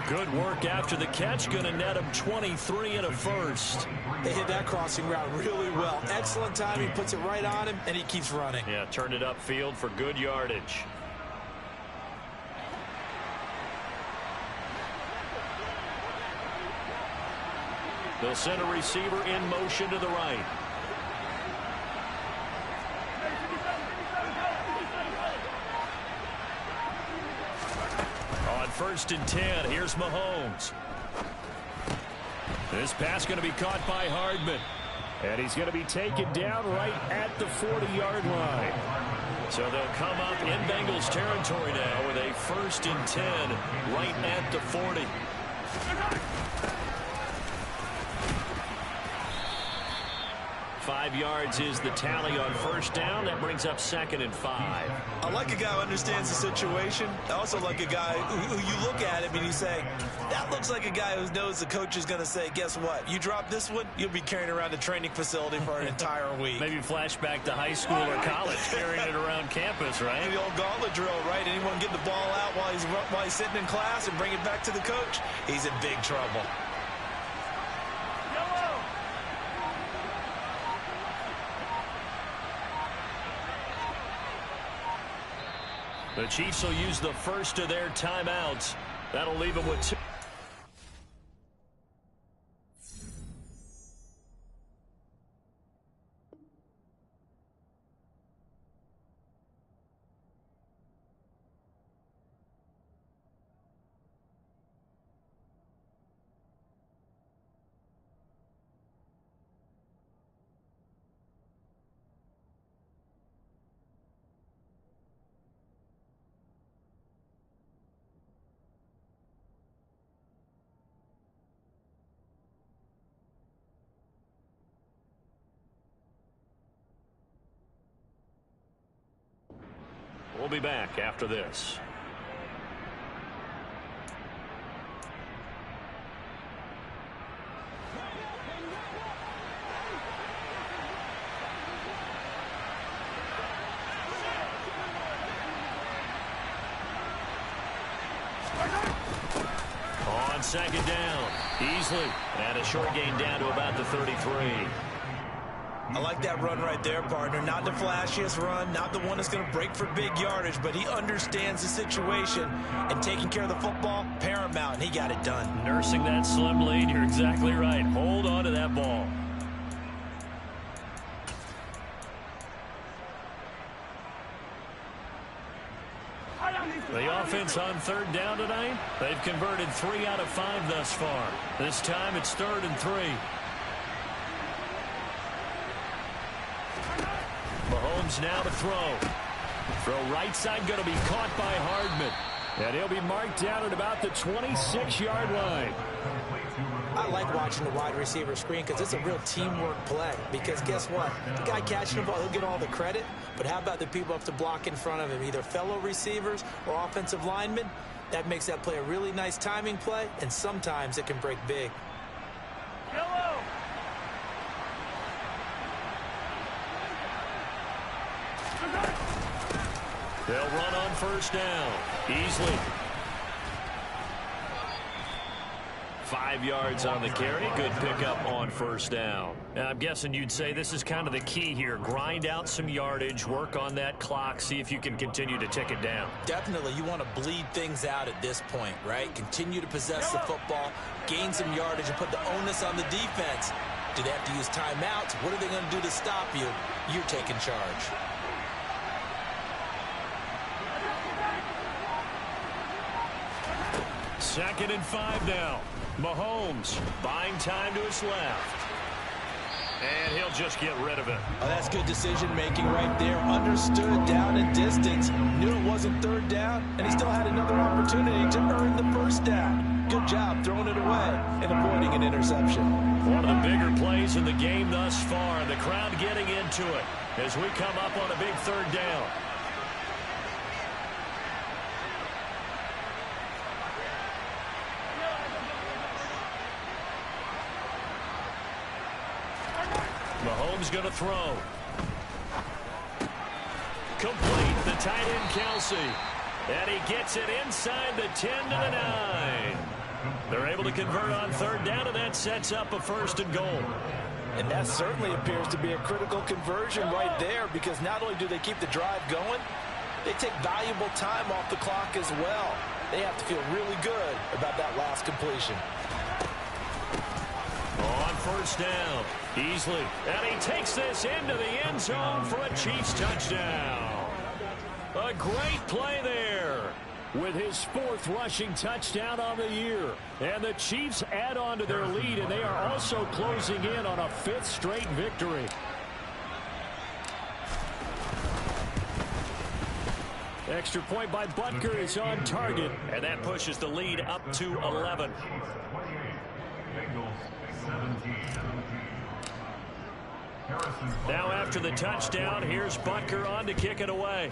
Good work after the catch. Going to net him 23 and a first. They hit that crossing route really well. Excellent timing, puts it right on him, and he keeps running. Yeah, turned it upfield for good yardage. They'll send a receiver in motion to the right. On 1st and 10, here's Mahomes. This pass going to be caught by Hardman. And he's going to be taken down right at the 40-yard line. So they'll come up in Bengals territory now with a 1st and 10 right at the 40. 5 yards is the tally on first down. That brings up 2nd and 5. I like a guy who understands the situation. I also like a guy who you look at him and you say, that looks like a guy who knows the coach is going to say, guess what? You drop this one, you'll be carrying around the training facility for an entire week. Maybe flashback to high school or college, carrying it around campus, right? The old gauntlet drill, right? Anyone get the ball out while he's sitting in class and bring it back to the coach, he's in big trouble. The Chiefs will use the first of their timeouts. That'll leave them with 2. We'll be back after this. On 2nd down, easily, and a short gain down to about the 33. I like that run right there, partner. Not the flashiest run, not the one that's going to break for big yardage, but he understands the situation, and taking care of the football, paramount, and he got it done. Nursing that slim lead, you're exactly right. Hold on to that ball. The offense on 3rd down tonight, they've converted 3 out of 5 thus far. This time it's 3rd and 3. Mahomes now to throw. Throw right side going to be caught by Hardman. And he'll be marked down at about the 26-yard line. I like watching the wide receiver screen because it's a real teamwork play. Because guess what? The guy catching the ball, he'll get all the credit. But how about the people up to block in front of him, either fellow receivers or offensive linemen? That makes that play a really nice timing play, and sometimes it can break big. They'll run on 1st down. Easily. 5 yards on the carry. Good pickup on 1st down. Now, I'm guessing you'd say this is kind of the key here. Grind out some yardage, work on that clock, see if you can continue to tick it down. Definitely, you want to bleed things out at this point, right? Continue to possess the football, gain some yardage, and put the onus on the defense. Do they have to use timeouts? What are they going to do to stop you? You're taking charge. Second and 5 now. Mahomes buying time to his left. And he'll just get rid of it. Oh, that's good decision-making right there. Understood down and distance. Knew it wasn't third down, and he still had another opportunity to earn the first down. Good job throwing it away and avoiding an interception. One of the bigger plays in the game thus far, and the crowd getting into it as we come up on a big third down. Mahomes going to throw. Complete. The tight end, Kelsey. And he gets it inside the 10 to the 9. They're able to convert on third down, and that sets up a 1st and goal. And that certainly appears to be a critical conversion right there, because not only do they keep the drive going, they take valuable time off the clock as well. They have to feel really good about that last completion. On 1st down, Easley, and he takes this into the end zone for a Chiefs touchdown. A great play there with his 4th rushing touchdown on the year. And the Chiefs add on to their lead, and they are also closing in on a 5th straight victory. Extra point by Butker is on target, and that pushes the lead up to 11. Now after the touchdown, here's Butker on to kick it away.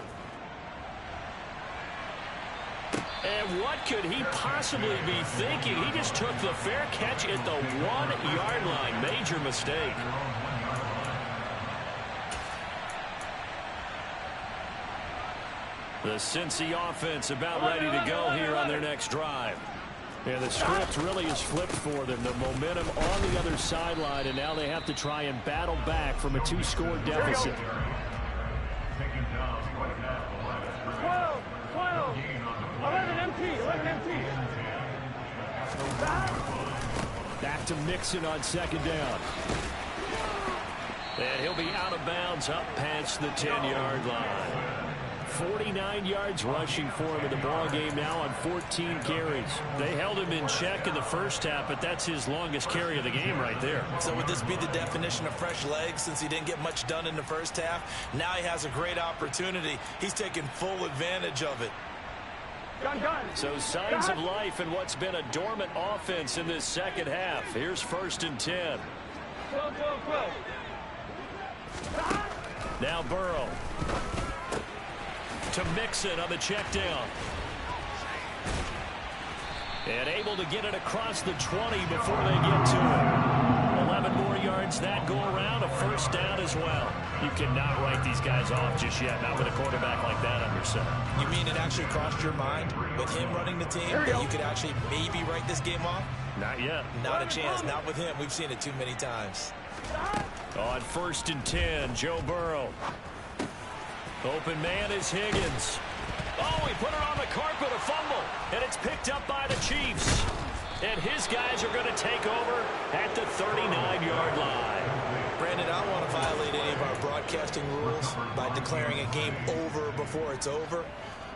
And what could he possibly be thinking? He just took the fair catch at the 1-yard line. Major mistake. The Cincy offense about ready to go here on their next drive. And the script really is flipped for them. The momentum on the other sideline, and now they have to try and battle back from a 2-score deficit. 12, 11 empty. Back to Mixon on 2nd down. And he'll be out of bounds up past the 10-yard line. 49 yards rushing for him in the ball game now on 14 carries. They held him in check in the first half, but that's his longest carry of the game right there. So would this be the definition of fresh legs since he didn't get much done in the first half? Now he has a great opportunity. He's taking full advantage of it. So signs of life in what's been a dormant offense in this second half. Here's 1st and 10. Now Burrow. To Mixon on the check down. And able to get it across the 20 before they get to it. 11 more yards that go around, a 1st down as well. You cannot write these guys off just yet, not with a quarterback like that under center. You mean it actually crossed your mind with him running the team that you could actually maybe write this game off? Not yet. Not a chance. Not with him. We've seen it too many times. On 1st and 10, Joe Burrow. Open man is Higgins. Oh, he put it on the carpet, a fumble, and it's picked up by the Chiefs. And his guys are going to take over at the 39-yard line. Brandon, I don't want to violate any of our broadcasting rules by declaring a game over before it's over.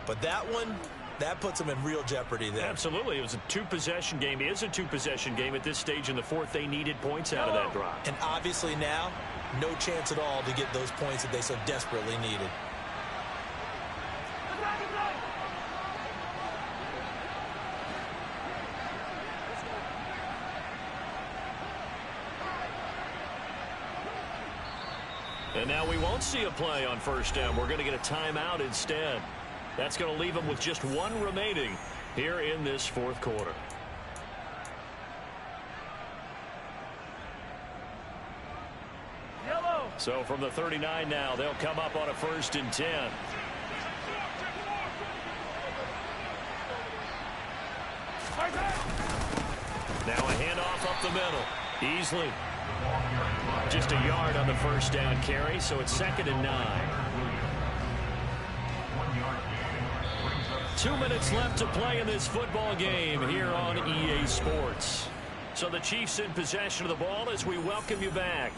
But that one, that puts them in real jeopardy there. Absolutely. It was a 2-possession game. It is a 2-possession game at this stage in the 4th. They needed points out of that drive. And obviously now, no chance at all to get those points that they so desperately needed. And now we won't see a play on 1st down. We're going to get a timeout instead. That's going to leave them with just 1 remaining here in this 4th quarter. So from the 39 now, they'll come up on a 1st and 10. Now a handoff up the middle. Easley. Just a yard on the 1st down carry, so it's 2nd and 9. 2 minutes left to play in this football game here on EA Sports. So the Chiefs in possession of the ball as we welcome you back.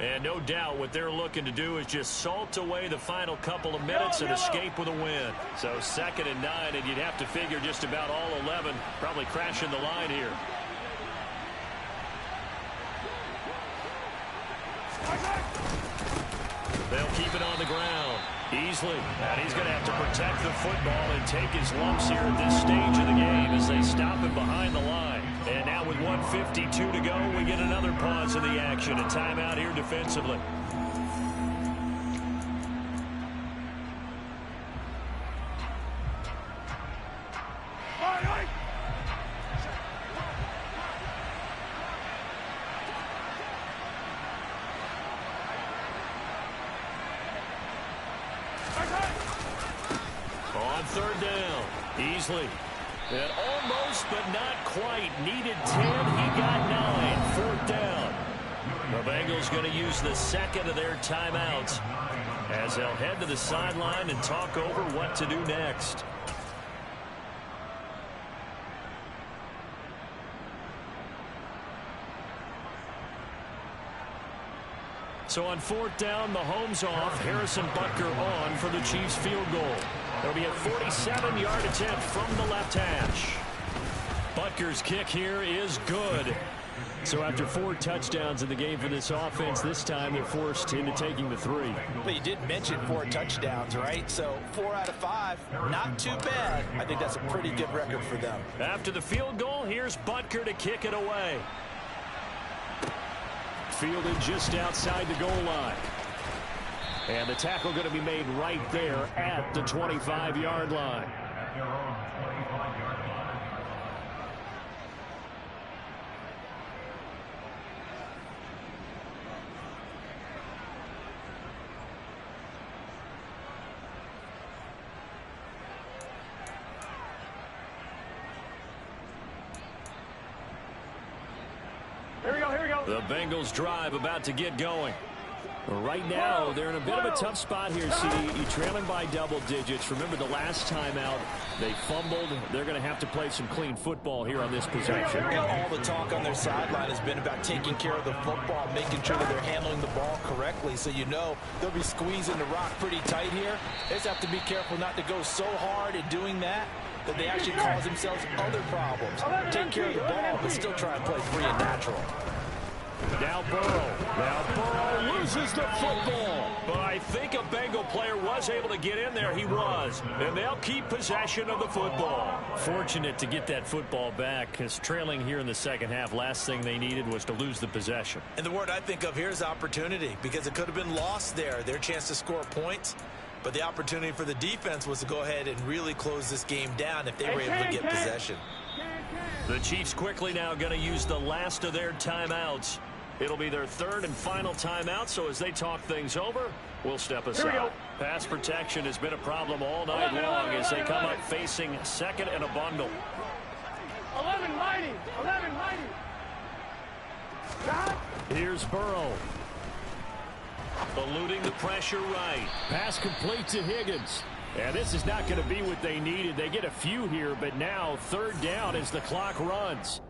And no doubt what they're looking to do is just salt away the final couple of minutes and escape with a win. So 2nd and 9, and you'd have to figure just about all 11 probably crashing the line here. keep it on the ground. Easily. And he's going to have to protect the football and take his lumps here at this stage of the game as they stop him behind the line. And now with 1:52 to go, we get another pause in the action. A timeout here defensively. On third down, Easley. And almost, but not quite. Needed 10, he got 9. Fourth down. The Bengals going to use the second of their timeouts as they'll head to the sideline and talk over what to do next. So on fourth down, Mahomes off, Harrison Butker on for the Chiefs field goal. It'll be a 47-yard attempt from the left hash. Butker's kick here is good. So after 4 touchdowns in the game for this offense, this time they're forced into taking the 3. But you did mention 4 touchdowns, right? So 4 out of 5, not too bad. I think that's a pretty good record for them. After the field goal, here's Butker to kick it away. Fielded just outside the goal line. And the tackle going to be made right there at the 25-yard line. The Bengals drive about to get going. Right now, they're in a bit of a tough spot here, CD. You're trailing by double digits. Remember the last time out, they fumbled. They're going to have to play some clean football here on this possession. All the talk on their sideline has been about taking care of the football, making sure that they're handling the ball correctly. So you know they'll be squeezing the rock pretty tight here. They just have to be careful not to go so hard at doing that they actually cause themselves other problems. Take care of the ball, but still try and play free and natural. Now Burrow loses the football. But I think a Bengal player was able to get in there. He was. And they'll keep possession of the football. Fortunate to get that football back, because trailing here in the second half, last thing they needed was to lose the possession. And the word I think of here is opportunity, because it could have been lost there. Their chance to score points. But the opportunity for the defense was to go ahead and really close this game down if they were able to get possession. The Chiefs quickly now going to use the last of their timeouts. It'll be their third and final timeout, so as they talk things over, we'll step aside. Pass protection has been a problem all night long as they come up facing second and a bundle. 11 mighty. Here's Burrow. Eluding the pressure right. Pass complete to Higgins. And this is not going to be what they needed. They get a few here, but now third down as the clock runs.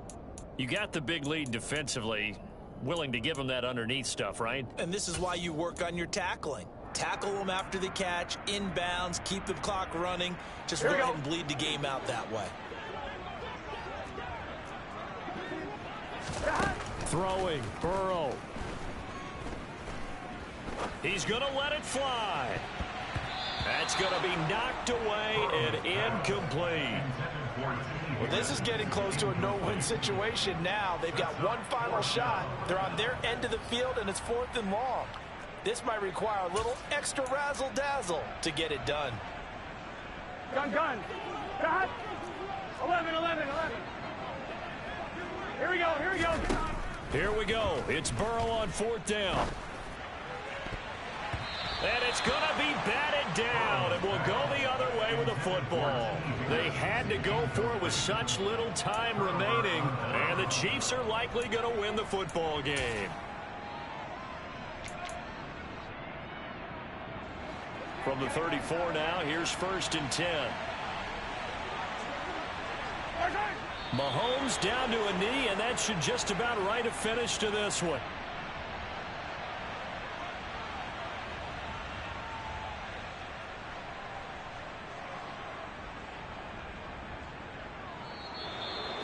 You got the big lead defensively. Willing to give them that underneath stuff, right? And this is why you work on your tackling. Tackle them after the catch, inbounds, keep the clock running. Just go ahead and bleed the game out that way. Throwing, Burrow. He's going to let it fly. That's going to be knocked away and incomplete. Well, this is getting close to a no-win situation now. They've got one final shot. They're on their end of the field, and it's 4th and long. This might require a little extra razzle-dazzle to get it done. Gun. 11. Here we go. Here we go. It's Burrow on 4th down. And it's going to be batted down, and we'll go the other way with the football. They had to go for it with such little time remaining, and the Chiefs are likely going to win the football game. From the 34 now, here's 1st and 10. Mahomes down to a knee, and that should just about write a finish to this one.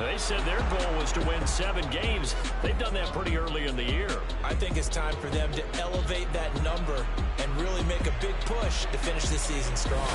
They said their goal was to win 7 games. They've done that pretty early in the year. I think it's time for them to elevate that number and really make a big push to finish this season strong.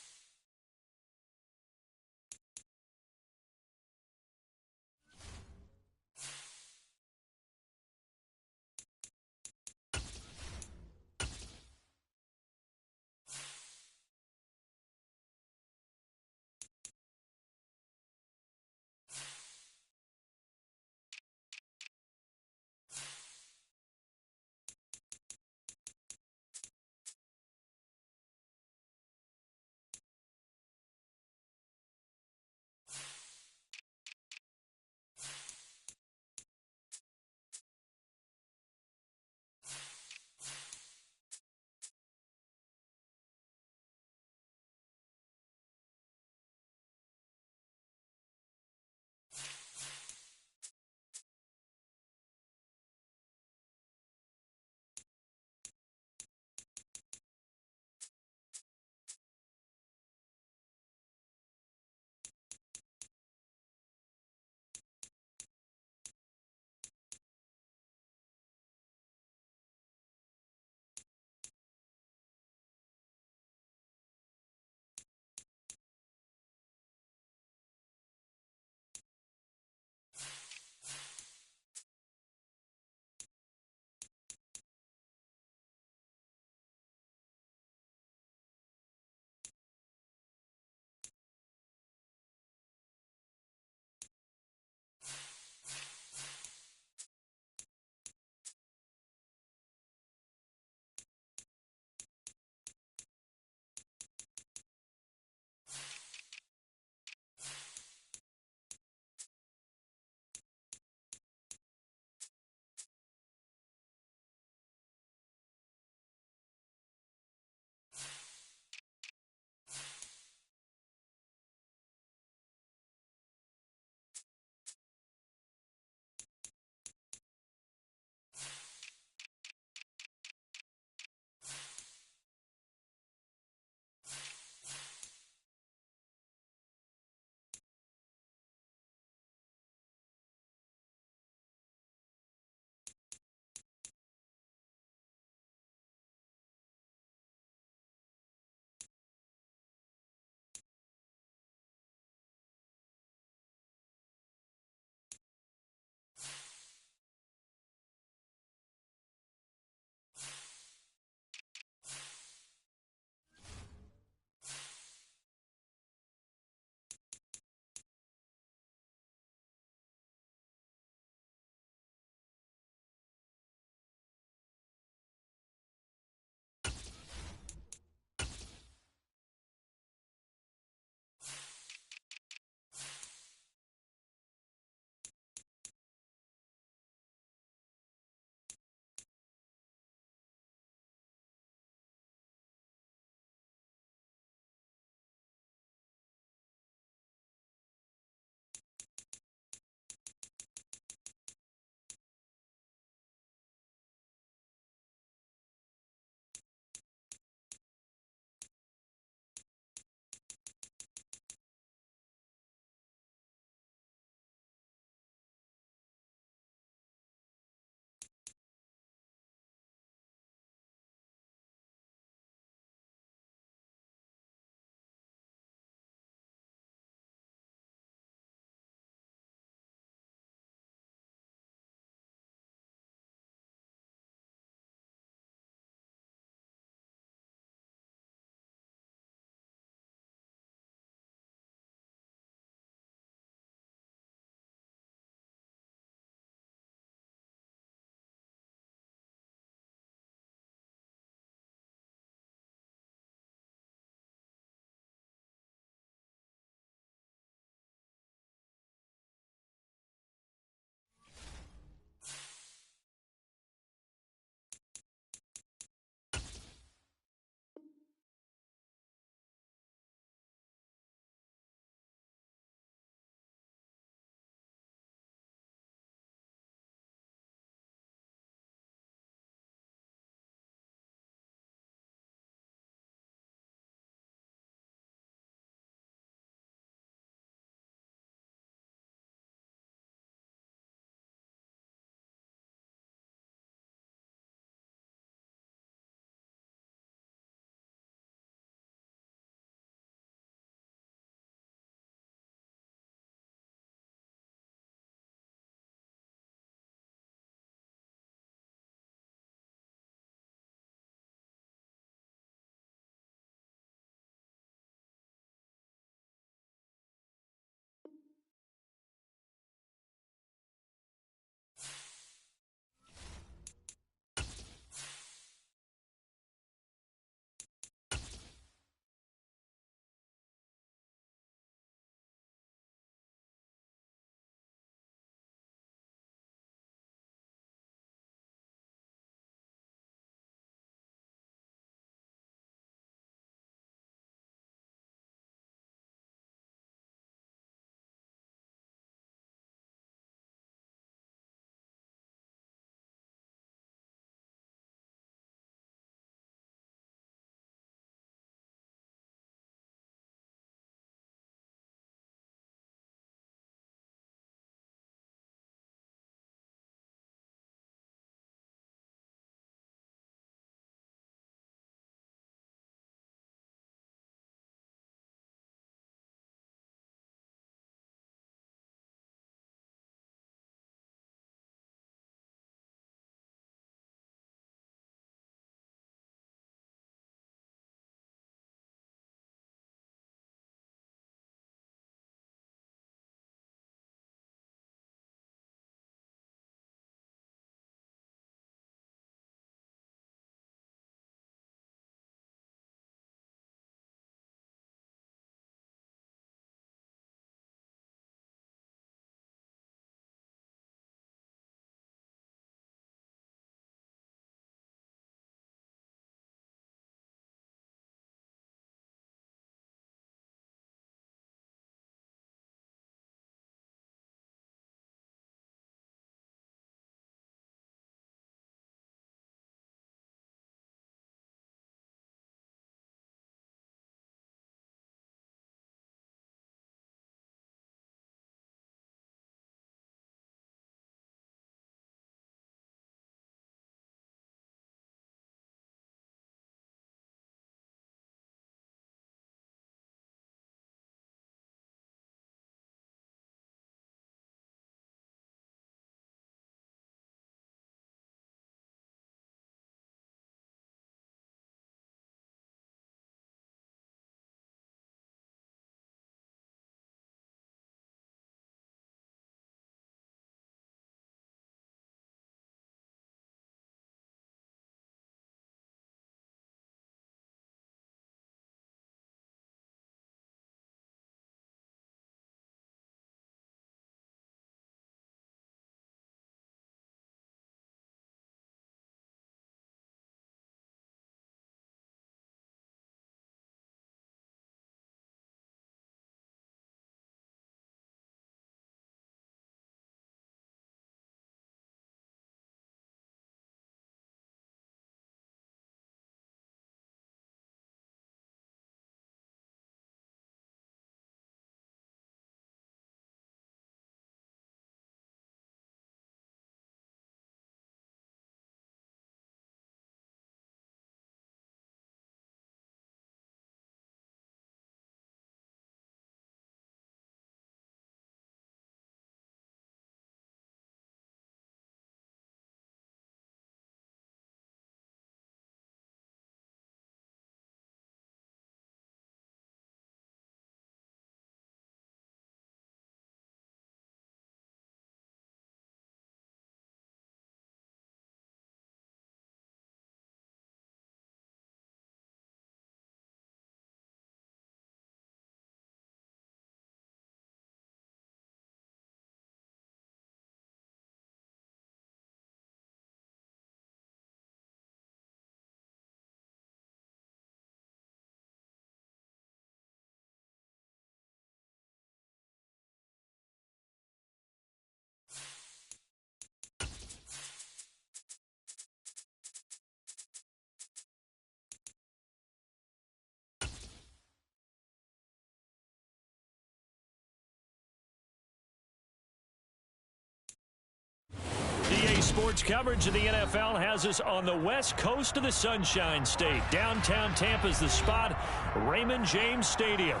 sports coverage of the NFL has us on the west coast of the Sunshine State. Downtown Tampa's the spot, Raymond James Stadium.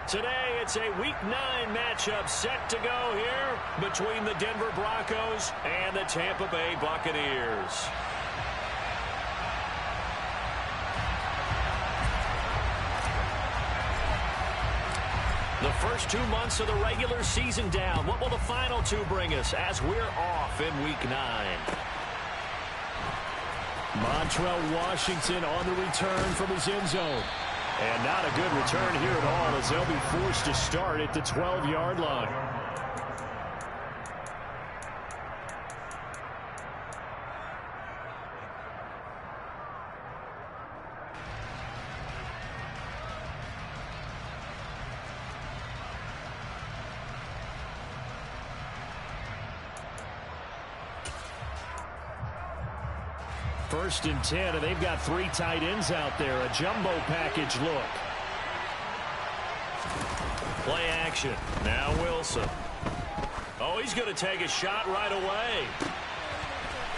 Today, it's a Week 9 matchup set to go here between the Denver Broncos and the Tampa Bay Buccaneers. The first 2 months of the regular season down. What will the final 2 bring us as we're off in Week 9? Montrell Washington on the return from his end zone. And not a good return here at all as they'll be forced to start at the 12-yard line. First and 10, and they've got 3 tight ends out there. A jumbo package look. Play action. Now Wilson. Oh, he's going to take a shot right away.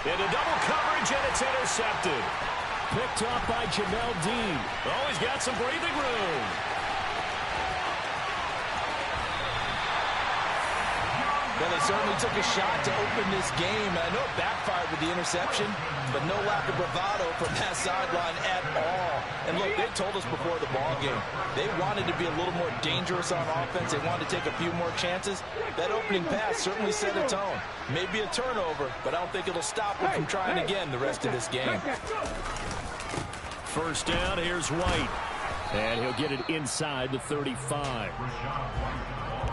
Into double coverage, and it's intercepted. Picked off by Jamel Dean. Oh, he's got some breathing room. Well, they certainly took a shot to open this game. And I know it backfired with the interception, but no lack of bravado from that sideline at all. And look, they told us before the ball game, they wanted to be a little more dangerous on offense. They wanted to take a few more chances. That opening pass certainly set a tone. Maybe a turnover, but I don't think it'll stop them from trying again the rest of this game. First down, here's White. And he'll get it inside the 35.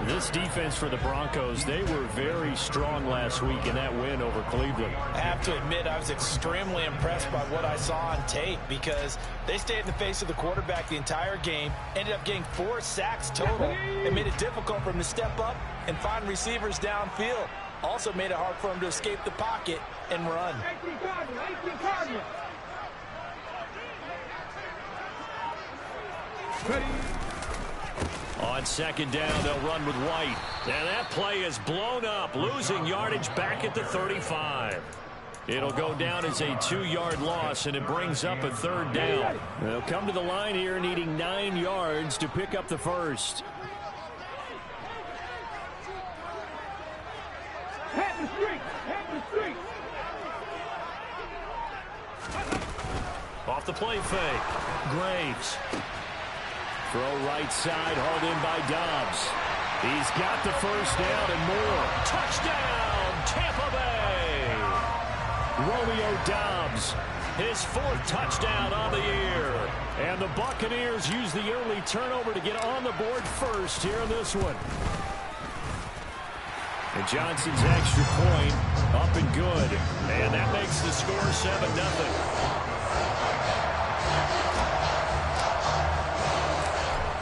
This defense for the Broncos, they were very strong last week in that win over Cleveland. I have to admit, I was extremely impressed by what I saw on tape because they stayed in the face of the quarterback the entire game, ended up getting 4 sacks total, and made it difficult for him to step up and find receivers downfield. Also made it hard for him to escape the pocket and run. On second down, they'll run with White. And that play is blown up, losing yardage back at the 35. It'll go down as a 2-yard loss, and it brings up a 3rd down. They'll come to the line here needing 9 yards to pick up the first. Off the play fake. Graves. Throw right side, hauled in by Dobbs. He's got the first down and more. Touchdown, Tampa Bay! Romeo Dobbs, his 4th touchdown on the year. And the Buccaneers use the early turnover to get on the board first here in this one. And Johnson's extra point up and good. And that makes the score 7-0.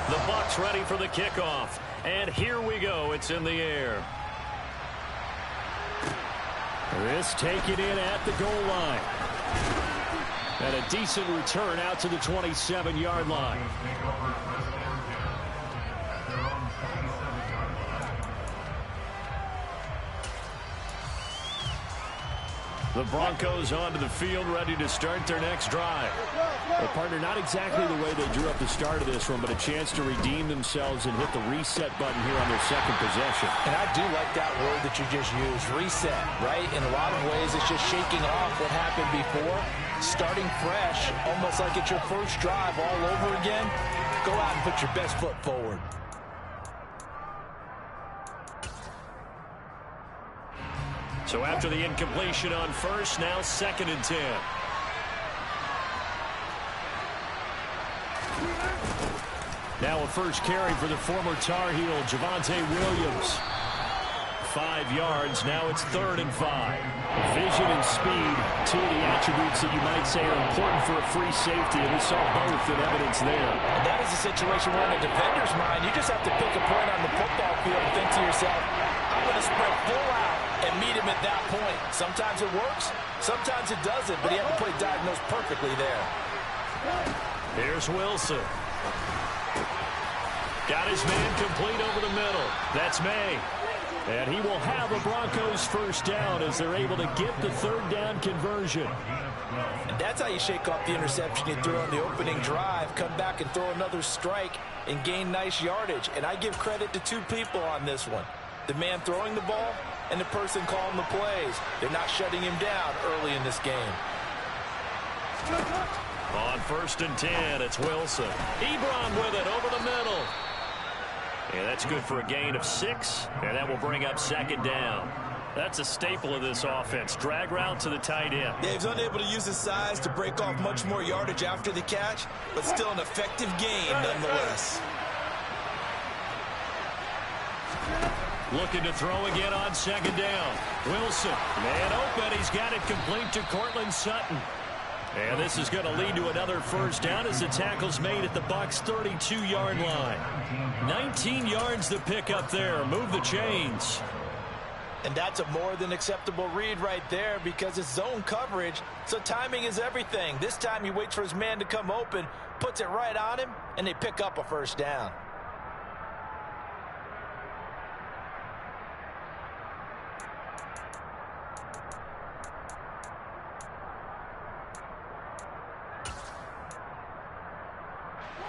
The Bucs ready for the kickoff. And here we go. It's in the air. This taken in at the goal line. And a decent return out to the 27-yard line. The Broncos onto the field, ready to start their next drive. Well, partner, not exactly the way they drew up the start of this one, but a chance to redeem themselves and hit the reset button here on their second possession. And I do like that word that you just used, reset, right? In a lot of ways, it's just shaking off what happened before, starting fresh, almost like it's your first drive all over again. Go out and put your best foot forward. So after the incompletion on first, now 2nd and 10. Now a first carry for the former Tar Heel, Javonte Williams. 5 yards, now it's 3rd and 5. Vision and speed, 2 of the attributes that you might say are important for a free safety, and we saw both in evidence there. And that is a situation where in a defender's mind, you just have to pick a point on the football field and think to yourself, I'm going to spread full out and meet him at that point. Sometimes it works, sometimes it doesn't, but he had to play diagnose perfectly there. Here's Wilson. Got his man complete over the middle. That's May. And he will have a Broncos first down as they're able to get the third down conversion. And that's how you shake off the interception you threw on the opening drive, come back and throw another strike and gain nice yardage. And I give credit to two people on this one. The man throwing the ball and the person calling the plays. They're not shutting him down early in this game. On 1st and 10, it's Wilson. Ebron with it over the middle. And that's good for a gain of 6, and that will bring up 2nd down. That's a staple of this offense. Drag route to the tight end. Yeah, he's unable to use his size to break off much more yardage after the catch, but still an effective gain nonetheless. Looking to throw again on 2nd down. Wilson, man open. He's got it complete to Cortland Sutton. And this is going to lead to another first down as the tackle's made at the Bucs' 32-yard line. 19 yards to pick up there. Move the chains. And that's a more than acceptable read right there because it's zone coverage, so timing is everything. This time he waits for his man to come open, puts it right on him, and they pick up a first down.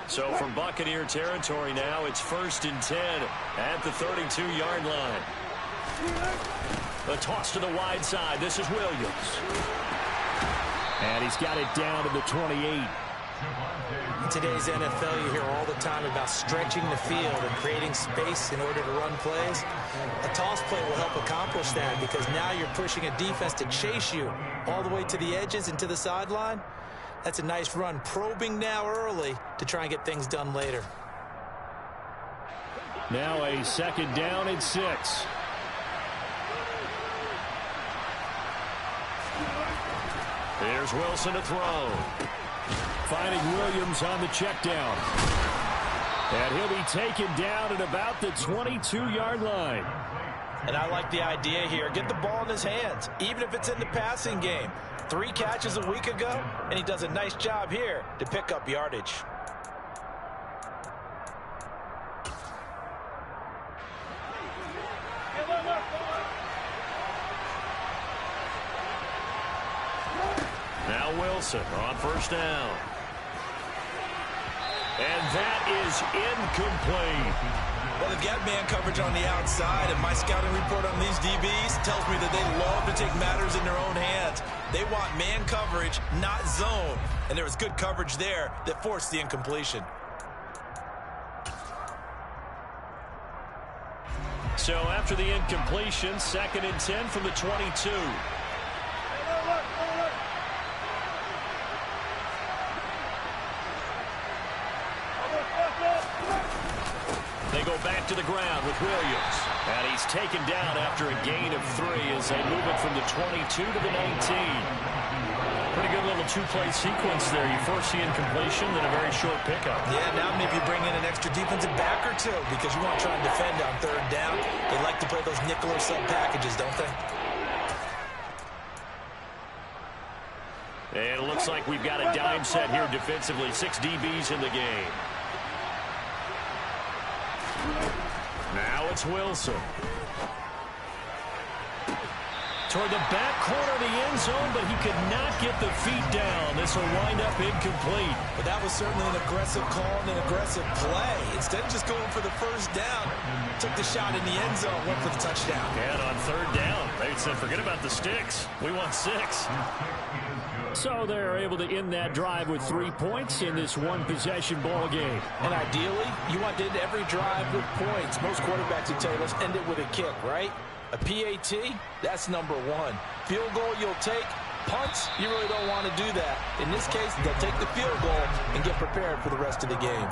So from Buccaneer territory now, it's 1st and 10 at the 32-yard line. The toss to the wide side. This is Williams. And he's got it down to the 28. In today's NFL, you hear all the time about stretching the field and creating space in order to run plays. A toss play will help accomplish that because now you're pushing a defense to chase you all the way to the edges and to the sideline. That's a nice run, probing now early to try and get things done later. Now a 2nd down and 6. Here's Wilson to throw. Finding Williams on the check down. And he'll be taken down at about the 22-yard line. And I like the idea here. Get the ball in his hands, even if it's in the passing game. 3 catches a week ago, and he does a nice job here to pick up yardage. Now Wilson on 1st down. And that is incomplete. Well, they've got man coverage on the outside, and my scouting report on these DBs tells me that they love to take matters in their own hands. They want man coverage, not zone. And there was good coverage there that forced the incompletion. So after the incompletion, 2nd and 10 from the 22. They go back to the ground with Williams. And he's taken down after a gain of 3 as they move it from the 22 to the 19. Pretty good little 2-play sequence there. You force the incompletion, then a very short pickup. Yeah, now maybe bring in an extra defensive back or two because you want to try and defend on 3rd down. They like to play those nickel or sub packages, don't they? And it looks like we've got a dime set here defensively. 6 DBs in the game. Now it's Wilson. Toward the back corner of the end zone, but he could not get the feet down. This will wind up incomplete. But that was certainly an aggressive call and an aggressive play. Instead of just going for the first down, took the shot in the end zone, went for the touchdown. And on 3rd down, they said, forget about the sticks. We want 6. So they're able to end that drive with 3 points in this one-possession ball game. And ideally, you want to end every drive with points. Most quarterbacks would tell you, let's end it with a kick, right? A PAT, that's number 1. Field goal you'll take. Punts, you really don't want to do that. In this case, they'll take the field goal and get prepared for the rest of the game.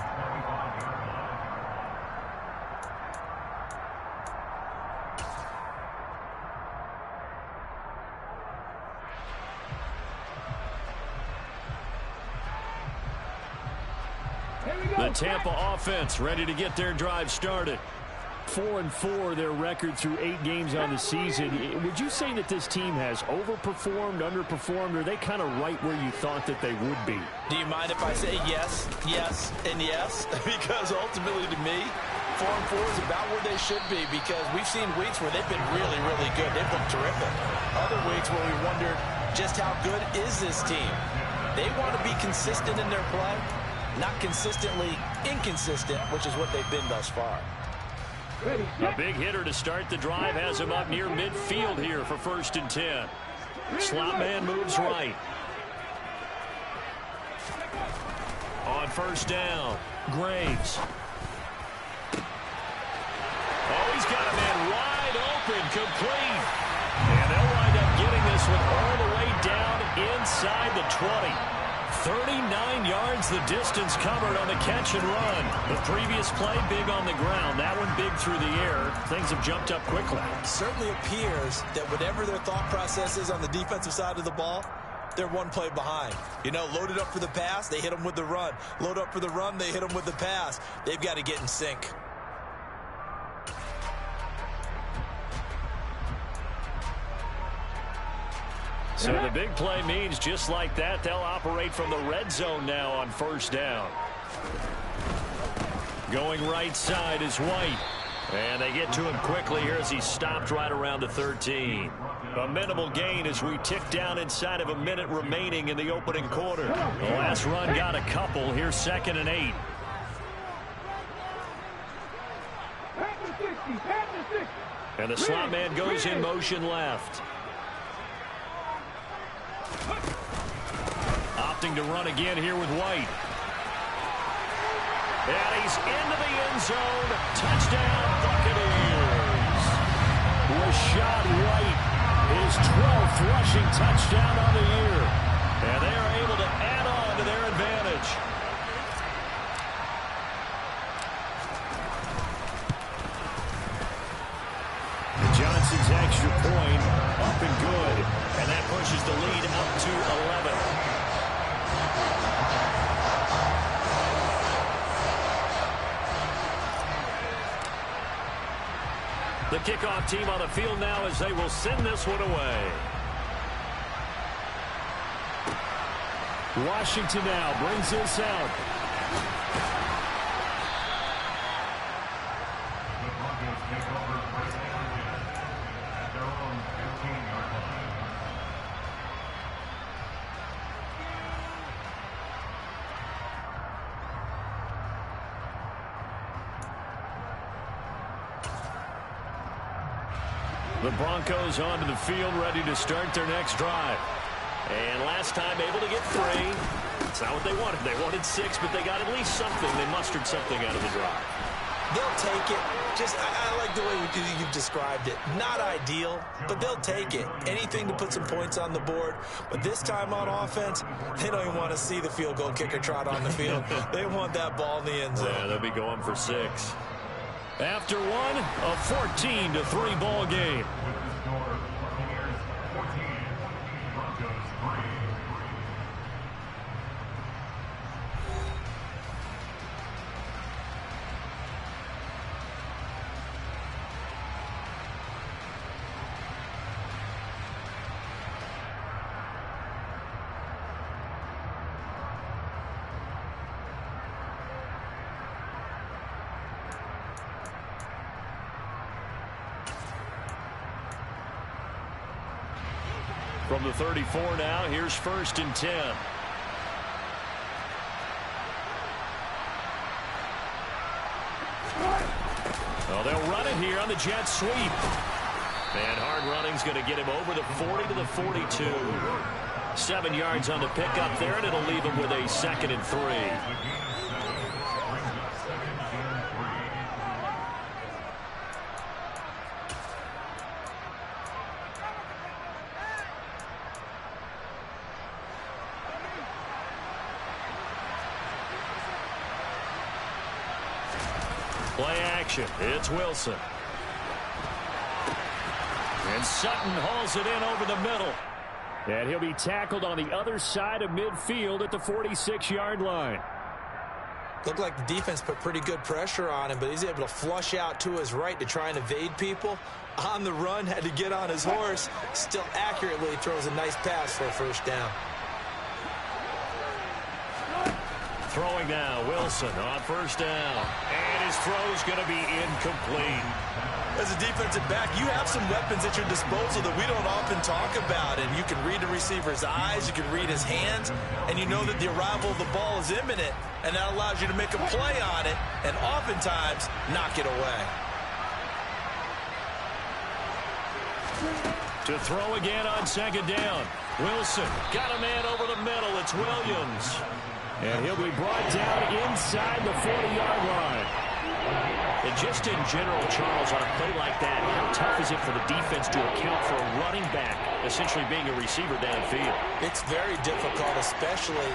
The Tampa offense ready to get their drive started. 4-4 their record through 8 games on the season. Would you say that this team has overperformed, underperformed, or are they kind of right where you thought that they would be? Do you mind if I say yes, yes, and yes? Because ultimately to me, 4-4 is about where they should be because we've seen weeks where they've been really, really good. They've looked terrific. Other weeks where we wondered just how good is this team. They want to be consistent in their play, not consistently inconsistent, which is what they've been thus far. A big hitter to start the drive has him up near midfield here for 1st and 10. Slot man moves right. On 1st down, Graves. Oh, he's got a man wide open, complete. And they'll wind up getting this one all the way down inside the 20. 39 yards the distance covered on the catch and run. The previous play big on the ground. That one big through the air. Things have jumped up quickly. Certainly appears that whatever their thought process is on the defensive side of the ball, they're one play behind. You know, loaded up for the pass, they hit them with the run. Load up for the run, they hit them with the pass. They've got to get in sync. So the big play means just like that, they'll operate from the red zone now on 1st down. Going right side is White. And they get to him quickly here as he stopped right around the 13. A minimal gain as we tick down inside of a minute remaining in the opening quarter. The last run got a couple. Here's 2nd and 8. And the slot man goes in motion left. Opting to run again here with White. And he's into the end zone. Touchdown, Buccaneers. Rashad White, his 12th rushing touchdown on the year. And they are able to add on to their advantage. Johnson's extra point up and good. And that pushes the lead up to 11. The kickoff team on the field now as they will send this one away. Washington now brings this out. The Broncos onto the field, ready to start their next drive. And last time able to get 3. It's not what they wanted. They wanted 6, but they got at least something. They mustered something out of the drive. They'll take it. Just, I like the way you've described it. Not ideal, but they'll take it. Anything to put some points on the board. But this time on offense, they don't even want to see the field goal kicker trot on the field. They want that ball in the end zone. Yeah, they'll be going for 6. After one, a 14-3 ball game. From the 34 now, here's 1st and 10. Oh, they'll run it here on the jet sweep. And hard running's going to get him over the 40 to the 42. 7 yards on the pickup there, and it'll leave him with a 2nd and 3. Play action. It's Wilson. And Sutton hauls it in over the middle. And he'll be tackled on the other side of midfield at the 46-yard line. Looked like the defense put pretty good pressure on him, but he's able to flush out to his right to try and evade people. On the run, had to get on his horse. Still accurately throws a nice pass for a 1st down. Throwing now, Wilson on first down. And his throw's going to be incomplete. As a defensive back, you have some weapons at your disposal that we don't often talk about. And you can read the receiver's eyes, you can read his hands, and you know that the arrival of the ball is imminent. And that allows you to make a play on it and oftentimes knock it away. To throw again on second down. Wilson got a man over the middle. It's Williams. And he'll be brought down inside the 40-yard line. And just in general, Charles, on a play like that, how tough is it for the defense to account for a running back essentially being a receiver downfield? It's very difficult, especially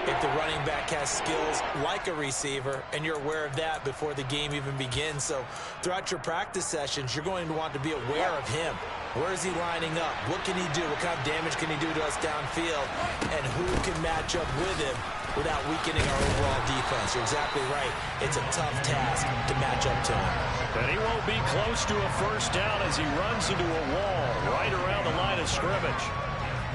if the running back has skills like a receiver, and you're aware of that before the game even begins. So throughout your practice sessions, you're going to want to be aware of him. Where is he lining up? What can he do? What kind of damage can he do to us downfield? And who can match up with him without weakening our overall defense? You're exactly right. It's a tough task to match up to him. And he won't be close to a first down as he runs into a wall right around the line of scrimmage.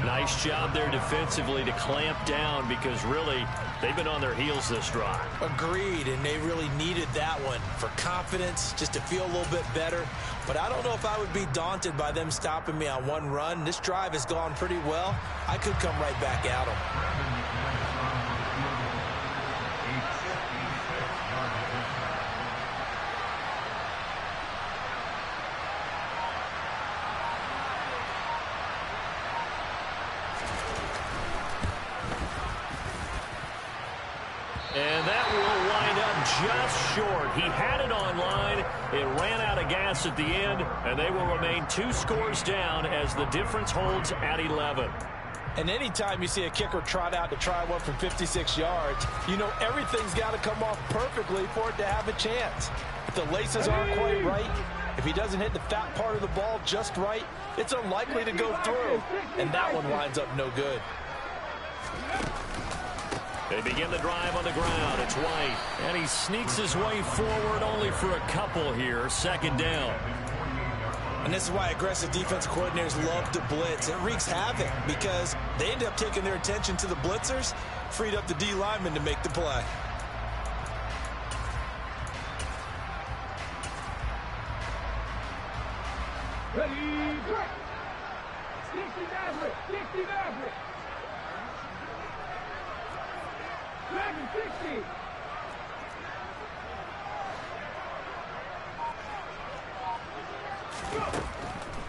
Nice job there defensively to clamp down because really they've been on their heels this drive. Agreed, and they really needed that one for confidence, just to feel a little bit better. But I don't know if I would be daunted by them stopping me on one run. This drive has gone pretty well. I could come right back at them. And that will wind up just short. He had it on line. It ran out of gas at the end, and they will remain 2 scores down as the difference holds at 11. And anytime you see a kicker trot out to try one from 56 yards, you know everything's got to come off perfectly for it to have a chance. If the laces aren't quite right, if he doesn't hit the fat part of the ball just right, it's unlikely to go through. And that one winds up no good. They begin the drive on the ground. It's White. And he sneaks his way forward only for a couple here. Second down. And this is why aggressive defense coordinators love to blitz. It wreaks havoc because they end up taking their attention to the blitzers, freed up the D lineman to make the play. Ready, break. 60 Maverick. Dragon 60.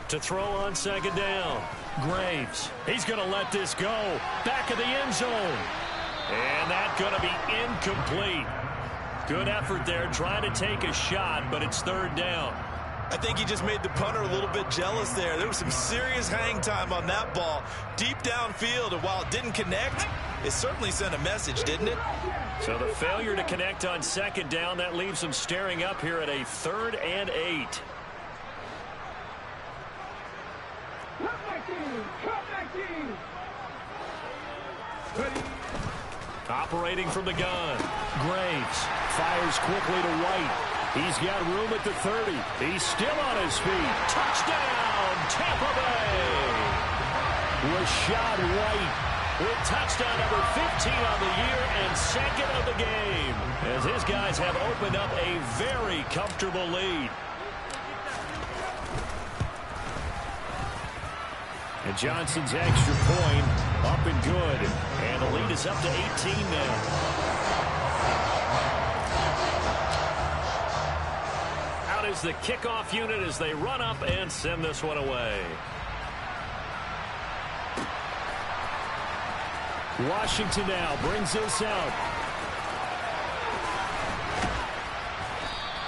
To throw on second down. Graves. He's going to let this go. Back of the end zone. And that's going to be incomplete. Good effort there trying to take a shot, but it's third down. I think he just made the punter a little bit jealous there. There was some serious hang time on that ball. Deep downfield, and while it didn't connect, it certainly sent a message, didn't it? So the failure to connect on second down, that leaves him staring up here at a 3rd and 8. Operating from the gun. Graves fires quickly to White. He's got room at the 30. He's still on his feet. Touchdown, Tampa Bay. Rashad White with touchdown number 15 on the year and 2nd of the game, as his guys have opened up a very comfortable lead. And Johnson's extra point up and good. And the lead is up to 18 now. Out is the kickoff unit as they run up and send this one away. Washington now brings this out.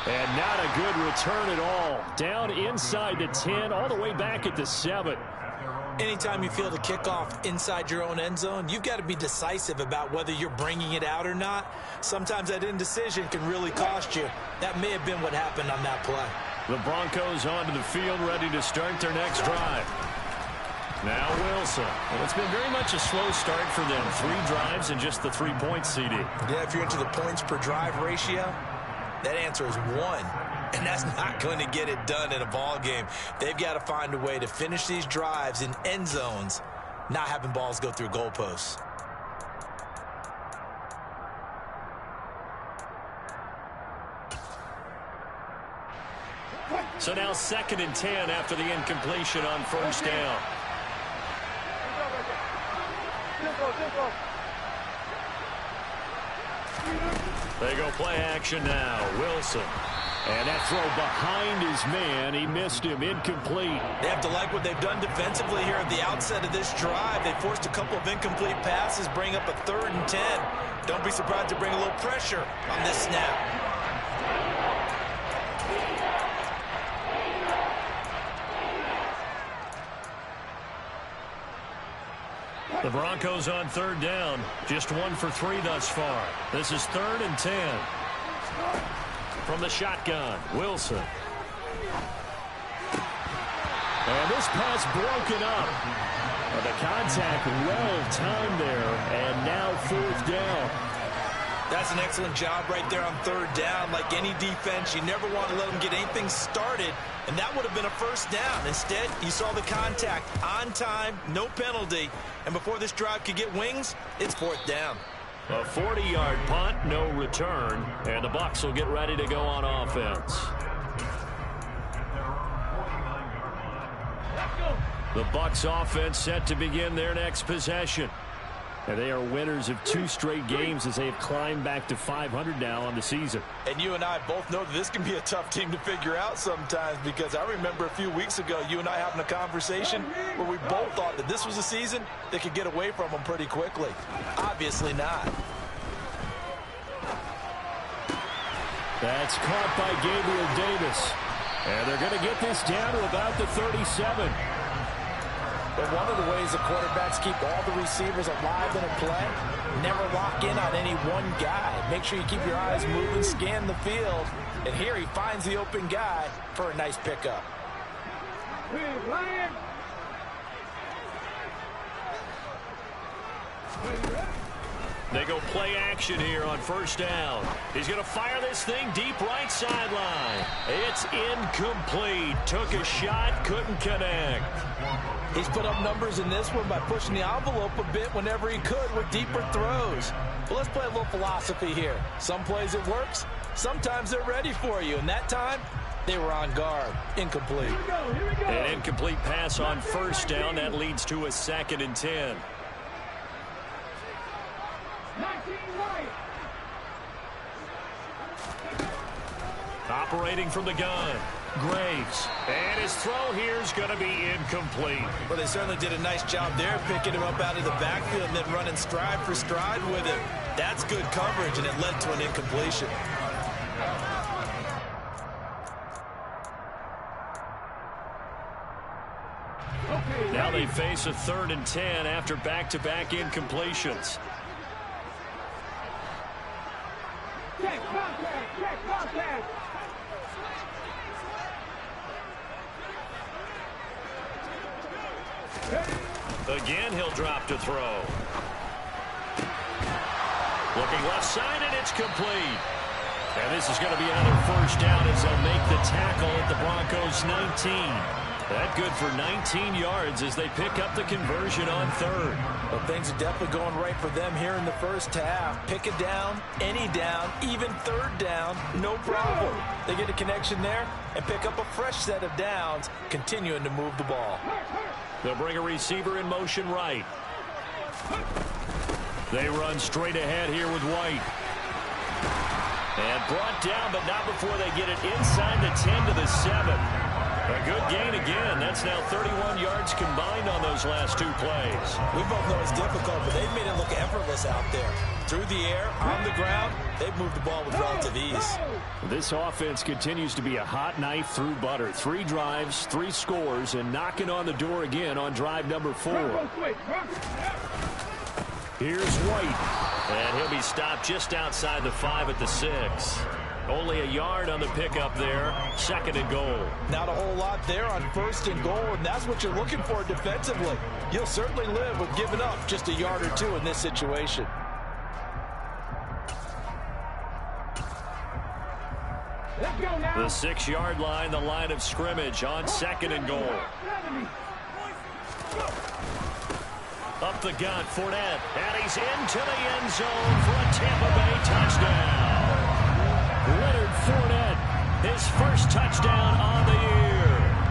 And not a good return at all. Down inside the 10, all the way back at the 7. Anytime you feel the kickoff inside your own end zone, you've got to be decisive about whether you're bringing it out or not. Sometimes that indecision can really cost you. That may have been what happened on that play. The Broncos onto the field, ready to start their next drive. Now Wilson. Well, it's been very much a slow start for them. 3 drives and just the 3 points, CD. Yeah, if you're into the points per drive ratio, that answer is 1. And that's not going to get it done in a ball game. They've got to find a way to finish these drives in end zones, not having balls go through goalposts. So now 2nd and 10 after the incompletion on first down. They go play action now. Wilson. And that throw behind his man. He missed him. Incomplete. They have to like what they've done defensively here at the outset of this drive. They forced a couple of incomplete passes, bring up a 3rd and 10. Don't be surprised to bring a little pressure on this snap. The Broncos on 3rd down. Just 1 for 3 thus far. This is 3rd and 10. From the shotgun, Wilson. And this pass broken up. And the contact well timed there. And now 4th down. That's an excellent job right there on 3rd down. Like any defense, you never want to let them get anything started, and that would have been a 1st down. Instead, you saw the contact on time, no penalty, and before this drive could get wings, it's 4th down. A 40-yard punt, no return, and the Bucs will get ready to go on offense. The Bucs offense set to begin their next possession. And they are winners of 2 straight games as they have climbed back to 500 now on the season. And you and I both know that this can be a tough team to figure out sometimes, because I remember a few weeks ago you and I having a conversation where we both thought that this was a season that could get away from them pretty quickly. Obviously not. That's caught by Gabriel Davis. And they're going to get this down to about the 37. But one of the ways the quarterbacks keep all the receivers alive and in play, never lock in on any one guy. Make sure you keep your eyes moving, scan the field. And here he finds the open guy for a nice pickup. They go play action here on 1st down. He's going to fire this thing deep right sideline. It's incomplete. Took a shot, couldn't connect. He's put up numbers in this one by pushing the envelope a bit whenever he could with deeper throws. But let's play a little philosophy here. Some plays it works, sometimes they're ready for you. And that time, they were on guard. Incomplete. Here we go. An incomplete pass on 1st down. That leads to a 2nd and 10. 19 right. Operating from the gun, Graves. And his throw here is going to be incomplete. Well, they certainly did a nice job there, picking him up out of the backfield and then running stride for stride with him. That's good coverage, and it led to an incompletion. Now they face a 3rd and 10 after back-to-back incompletions. Check contact. Check contact. Again, he'll drop to throw. Looking left side, and it's complete. And this is going to be another 1st down as they'll make the tackle at the Broncos' 19. That good for 19 yards as they pick up the conversion on 3rd. Well, things are definitely going right for them here in the 1st half. Pick a down, any down, even 3rd down, no problem. They get a connection there and pick up a fresh set of downs, continuing to move the ball. They'll bring a receiver in motion right. They run straight ahead here with White. And brought down, but not before they get it inside the 10 to the 7. A good gain again. That's now 31 yards combined on those last 2 plays. We both know it's difficult, but they've made it look effortless out there. Through the air, on the ground, they've moved the ball with relative ease. This offense continues to be a hot knife through butter. 3 drives, 3 scores, and knocking on the door again on drive number 4. Here's White. And he'll be stopped just outside the 5 at the 6. Only a yard on the pickup there. 2nd and goal. Not a whole lot there on 1st and goal, and that's what you're looking for defensively. You'll certainly live with giving up just a yard or 2 in this situation. The 6-yard line, the line of scrimmage on 2nd and goal. Up the gut, Fournette, and he's into the end zone for a Tampa Bay touchdown. Leonard Fournette his first touchdown on the year.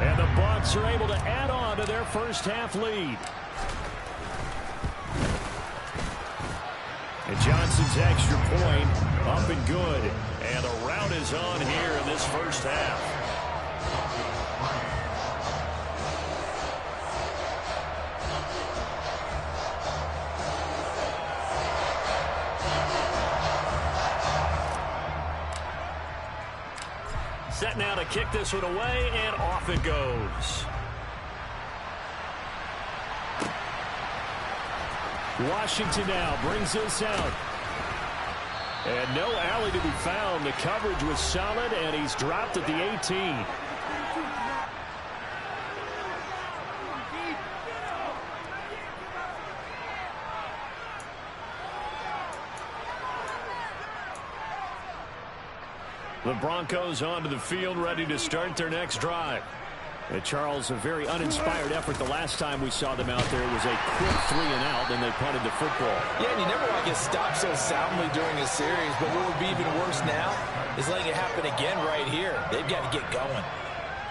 And the Bucs are able to add on to their first half lead. And Johnson's extra point up and good. And the rout is on here in this first half. Set now to kick this one away, and off it goes. Washington now brings this out. And no alley to be found. The coverage was solid, and he's dropped at the 18. The Broncos onto the field, ready to start their next drive. And Charles, a very uninspired effort the last time we saw them out there. It was a quick 3 and out, and they punted the football. Yeah, and you never want to get stopped so soundly during a series, but what would be even worse now is letting it happen again right here. They've got to get going.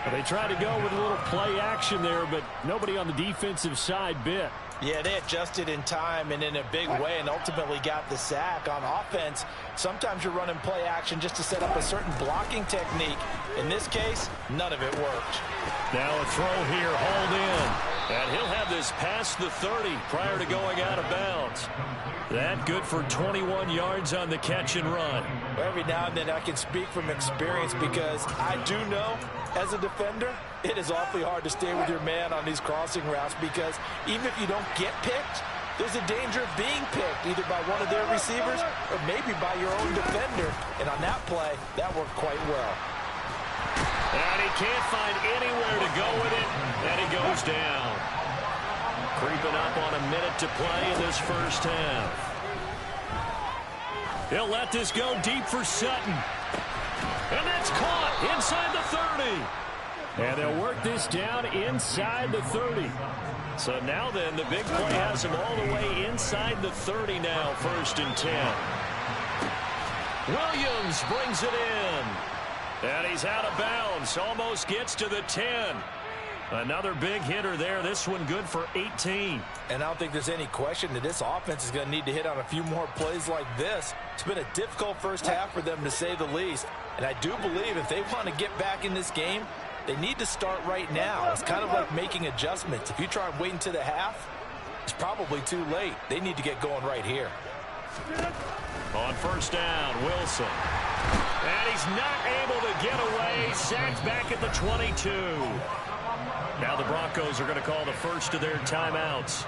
Well, they tried to go with a little play action there, but nobody on the defensive side bit. Yeah, they adjusted in time and in a big way and ultimately got the sack. On offense, sometimes you're running play action just to set up a certain blocking technique. In this case, none of it worked. Now a throw here, hauled in. And he'll have this past the 30 prior to going out of bounds. That good for 21 yards on the catch and run. Every now and then I can speak from experience because I do know, as a defender, it is awfully hard to stay with your man on these crossing routes because even if you don't get picked, there's a danger of being picked either by one of their receivers or maybe by your own defender. And on that play, that worked quite well. And he can't find anywhere to go with it, and he goes down. Creeping up on a minute to play in this first half. He'll let this go deep for Sutton. And that's caught inside the 30. And they'll work this down inside the 30. So now then, the big play has him all the way inside the 30 now, 1st and 10. Williams brings it in. And he's out of bounds, almost gets to the 10. Another big hitter there, this one good for 18. And I don't think there's any question that this offense is going to need to hit on a few more plays like this. It's been a difficult first half for them, to say the least. And I do believe if they want to get back in this game, they need to start right now. It's kind of like making adjustments. If you try and wait until the half, it's probably too late. They need to get going right here. On 1st down, Wilson. And he's not able to get away. Sacked back at the 22. Now the Broncos are going to call the first of their timeouts,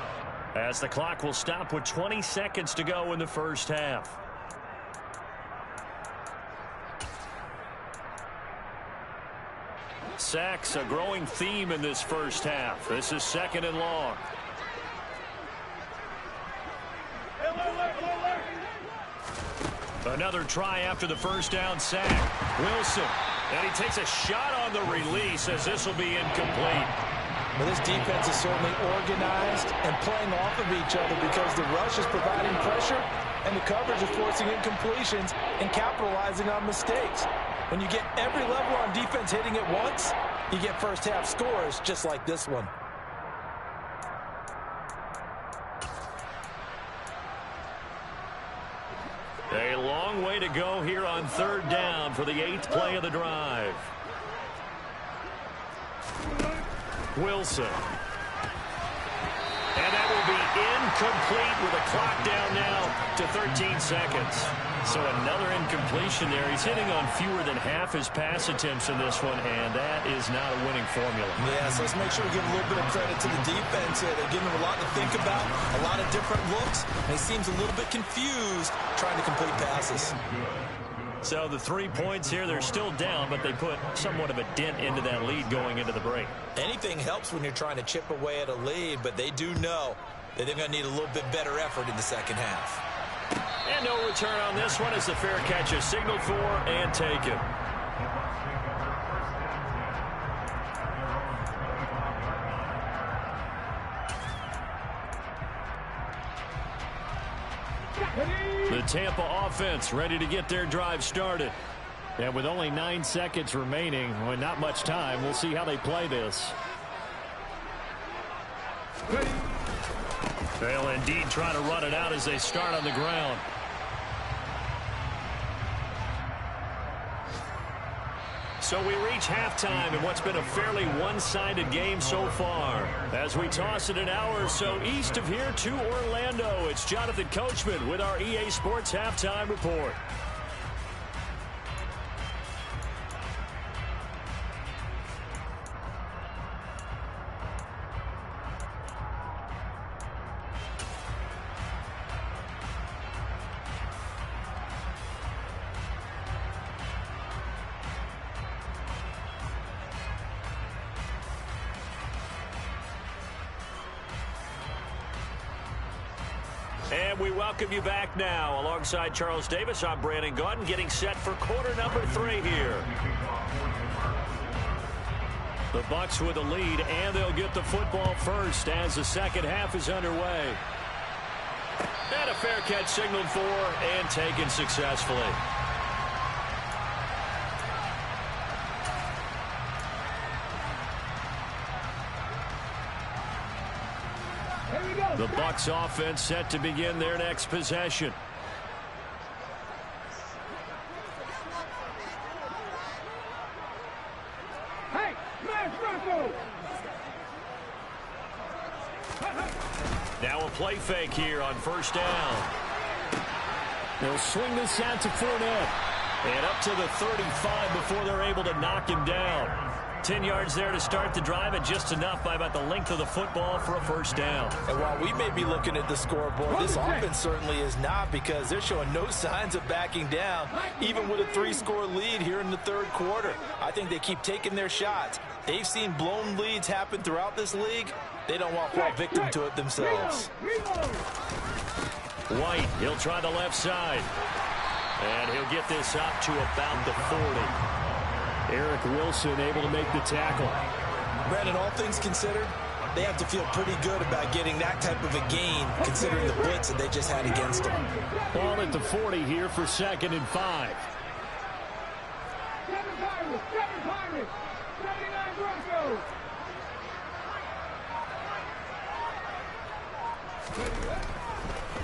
as the clock will stop with 20 seconds to go in the first half. Sacks, a growing theme in this first half. This is 2nd and long. Another try after the first down sack. Wilson. And he takes a shot on the release as this will be incomplete. Well, this defense is certainly organized and playing off of each other because the rush is providing pressure and the coverage is forcing incompletions and capitalizing on mistakes. When you get every level on defense hitting at once, you get first half scores just like this one. A long way to go here on 3rd down for the 8th play of the drive. Wilson. And that will be incomplete with a clock down now to 13 seconds. So another incompletion there. He's hitting on fewer than half his pass attempts in this one, and that is not a winning formula. Yeah, so let's make sure we give a little bit of credit to the defense here. They're giving him a lot to think about, a lot of different looks, and he seems a little bit confused trying to complete passes. So the 3 points here, they're still down, but they put somewhat of a dent into that lead going into the break. Anything helps when you're trying to chip away at a lead, but they do know that they're going to need a little bit better effort in the second half. And no return on this one as the fair catch is signaled for and taken. The Tampa offense ready to get their drive started. And with only 9 seconds remaining, well, not much time, we'll see how they play this. They'll indeed try to run it out as they start on the ground. So we reach halftime in what's been a fairly one-sided game so far. As we toss it an hour or so east of here to Orlando, it's Jonathan Coachman with our EA Sports Halftime Report. And we welcome you back now. Alongside Charles Davis, I'm Brandon Gaudin, getting set for quarter number 3 here. The Bucs with a lead, and they'll get the football first as the second half is underway. And a fair catch signaled for and taken successfully. The Bucs offense set to begin their next possession. Hey, smash Bronco! Now a play fake here on first down. They'll swing this out to Fournette. And up to the 35 before they're able to knock him down. 10 yards there to start the drive, and just enough by about the length of the football for a first down. And while we may be looking at the scoreboard, this offense certainly is not, because they're showing no signs of backing down, even with a 3-score lead here in the third quarter. I think they keep taking their shots. They've seen blown leads happen throughout this league. They don't want to fall victim to it themselves. White, he'll try the left side. And he'll get this up to about the 40. Eric Wilson able to make the tackle. Brandon, all things considered, they have to feel pretty good about getting that type of a gain, considering the blitz that they just had against them. Ball at the 40 here for 2nd and 5. 7 Pirates, 79 Broncos.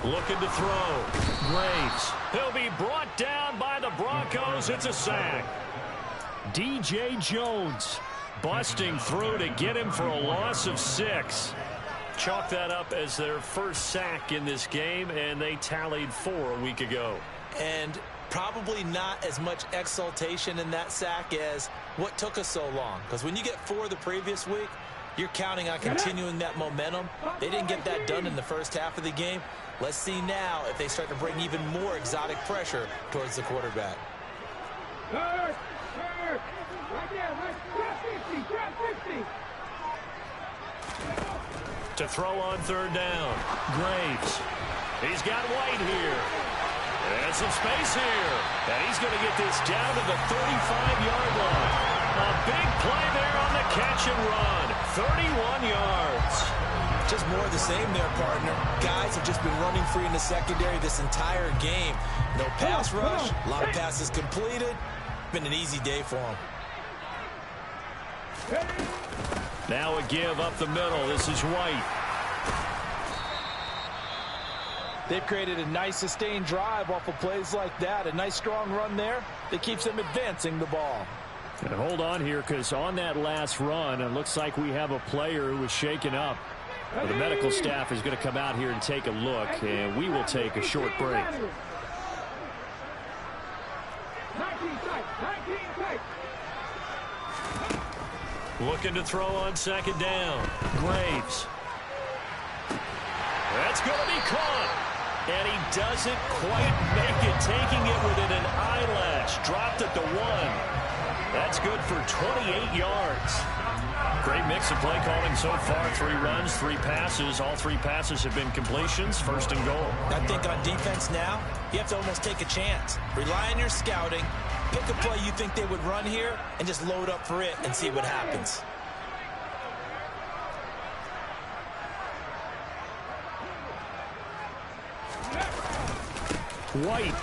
Looking to throw. Graves. He'll be brought down by the Broncos. It's a sack. DJ Jones busting through to get him for a loss of 6. Chalk that up as their first sack in this game, and they tallied 4 a week ago. And probably not as much exultation in that sack as what took us so long. Because when you get 4 the previous week, you're counting on continuing that momentum. They didn't get that done in the first half of the game. Let's see now if they start to bring even more exotic pressure towards the quarterback. Right there, grab 50. To throw on 3rd down. Graves. He's got White here. And some space here. And he's going to get this down to the 35-yard line. A big play there on the catch and run. 31 yards. Just more of the same there, partner. Guys have just been running free in the secondary this entire game. No pass rush, a lot of passes completed. Been an easy day for them. Now a give up the middle. This is White. They've created a nice sustained drive off of plays like that. A nice strong run there that keeps them advancing the ball. And hold on here, because on that last run, it looks like we have a player who was shaken up. Well, the medical staff is going to come out here and take a look, and we will take a short break. 19 tight. Looking to throw on 2nd down. Graves. That's going to be caught. And he doesn't quite make it, taking it within an eyelash. Dropped at the 1. That's good for 28 yards. Great mix of play calling so far. 3 runs, 3 passes. All 3 passes have been completions. 1st and goal. I think on defense now, you have to almost take a chance. Rely on your scouting. Pick a play you think they would run here and just load up for it and see what happens. White.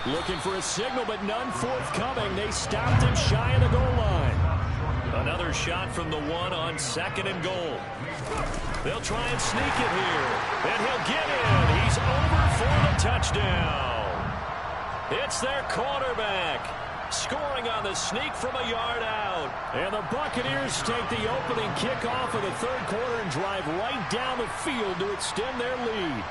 Looking for a signal, but none forthcoming. They stopped him shy of the goal line. Another shot from the one on 2nd and goal. They'll try and sneak it here. And he'll get in. He's over for the touchdown. It's their quarterback scoring on the sneak from a yard out. And the Buccaneers take the opening kickoff of the 3rd quarter and drive right down the field to extend their lead.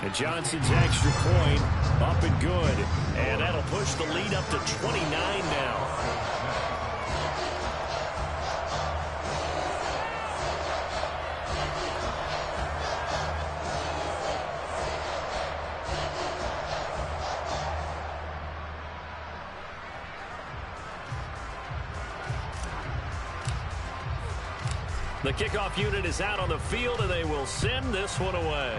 And Johnson's extra point up and good. And that'll push the lead up to 29 now. The kickoff unit is out on the field, and they will send this one away.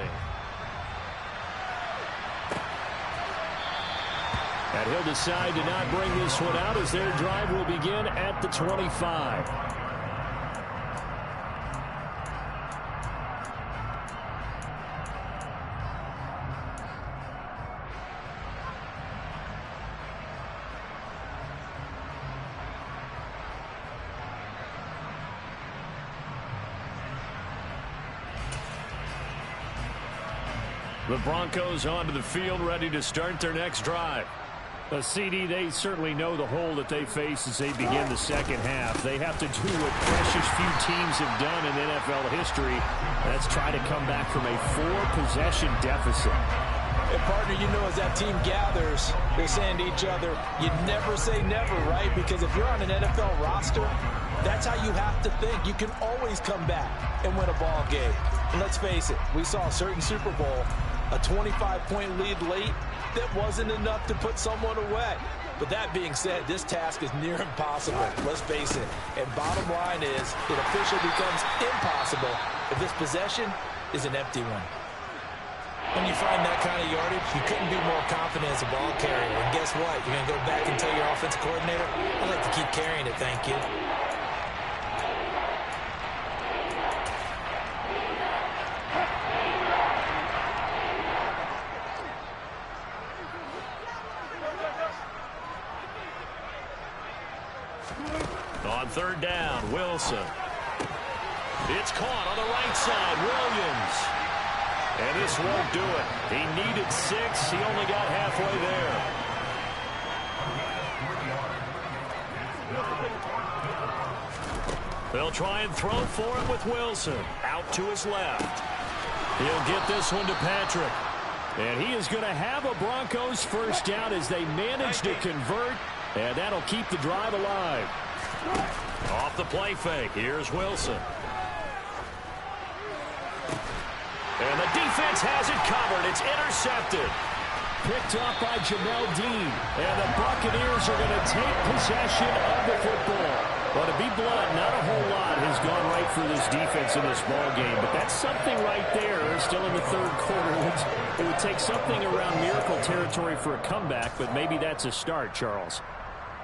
And he'll decide to not bring this one out as their drive will begin at the 25. The Broncos onto the field, ready to start their next drive. A CD, they certainly know the hole that they face as they begin the second half. They have to do what precious few teams have done in NFL history. That's try to come back from a 4-possession deficit. And partner, you know, as that team gathers, they're saying to each other, you never say never, right? Because if you're on an NFL roster, that's how you have to think. You can always come back and win a ball game. And let's face it, we saw a certain Super Bowl, a 25-point lead late, that wasn't enough to put someone away. But that being said, this task is near impossible. Let's face it. And bottom line is, it officially becomes impossible if this possession is an empty one. When you find that kind of yardage, you couldn't be more confident as a ball carrier. And guess what? You're going to go back and tell your offensive coordinator, I'd like to keep carrying it, thank you. On 3rd down, Wilson. It's caught on the right side, Williams. And this won't do it. He needed 6. He only got halfway there. They'll try and throw for it with Wilson. Out to his left. He'll get this one to Patrick. And he is going to have a Broncos first down as they manage to convert. And that'll keep the drive alive. Off the play fake. Here's Wilson. And the defense has it covered. It's intercepted. Picked up by Jamel Dean. And the Buccaneers are going to take possession of the football. Well, to be blunt, not a whole lot has gone right for this defense in this ball game. But that's something right there. Still in the 3rd quarter. It would take something around miracle territory for a comeback. But maybe that's a start, Charles.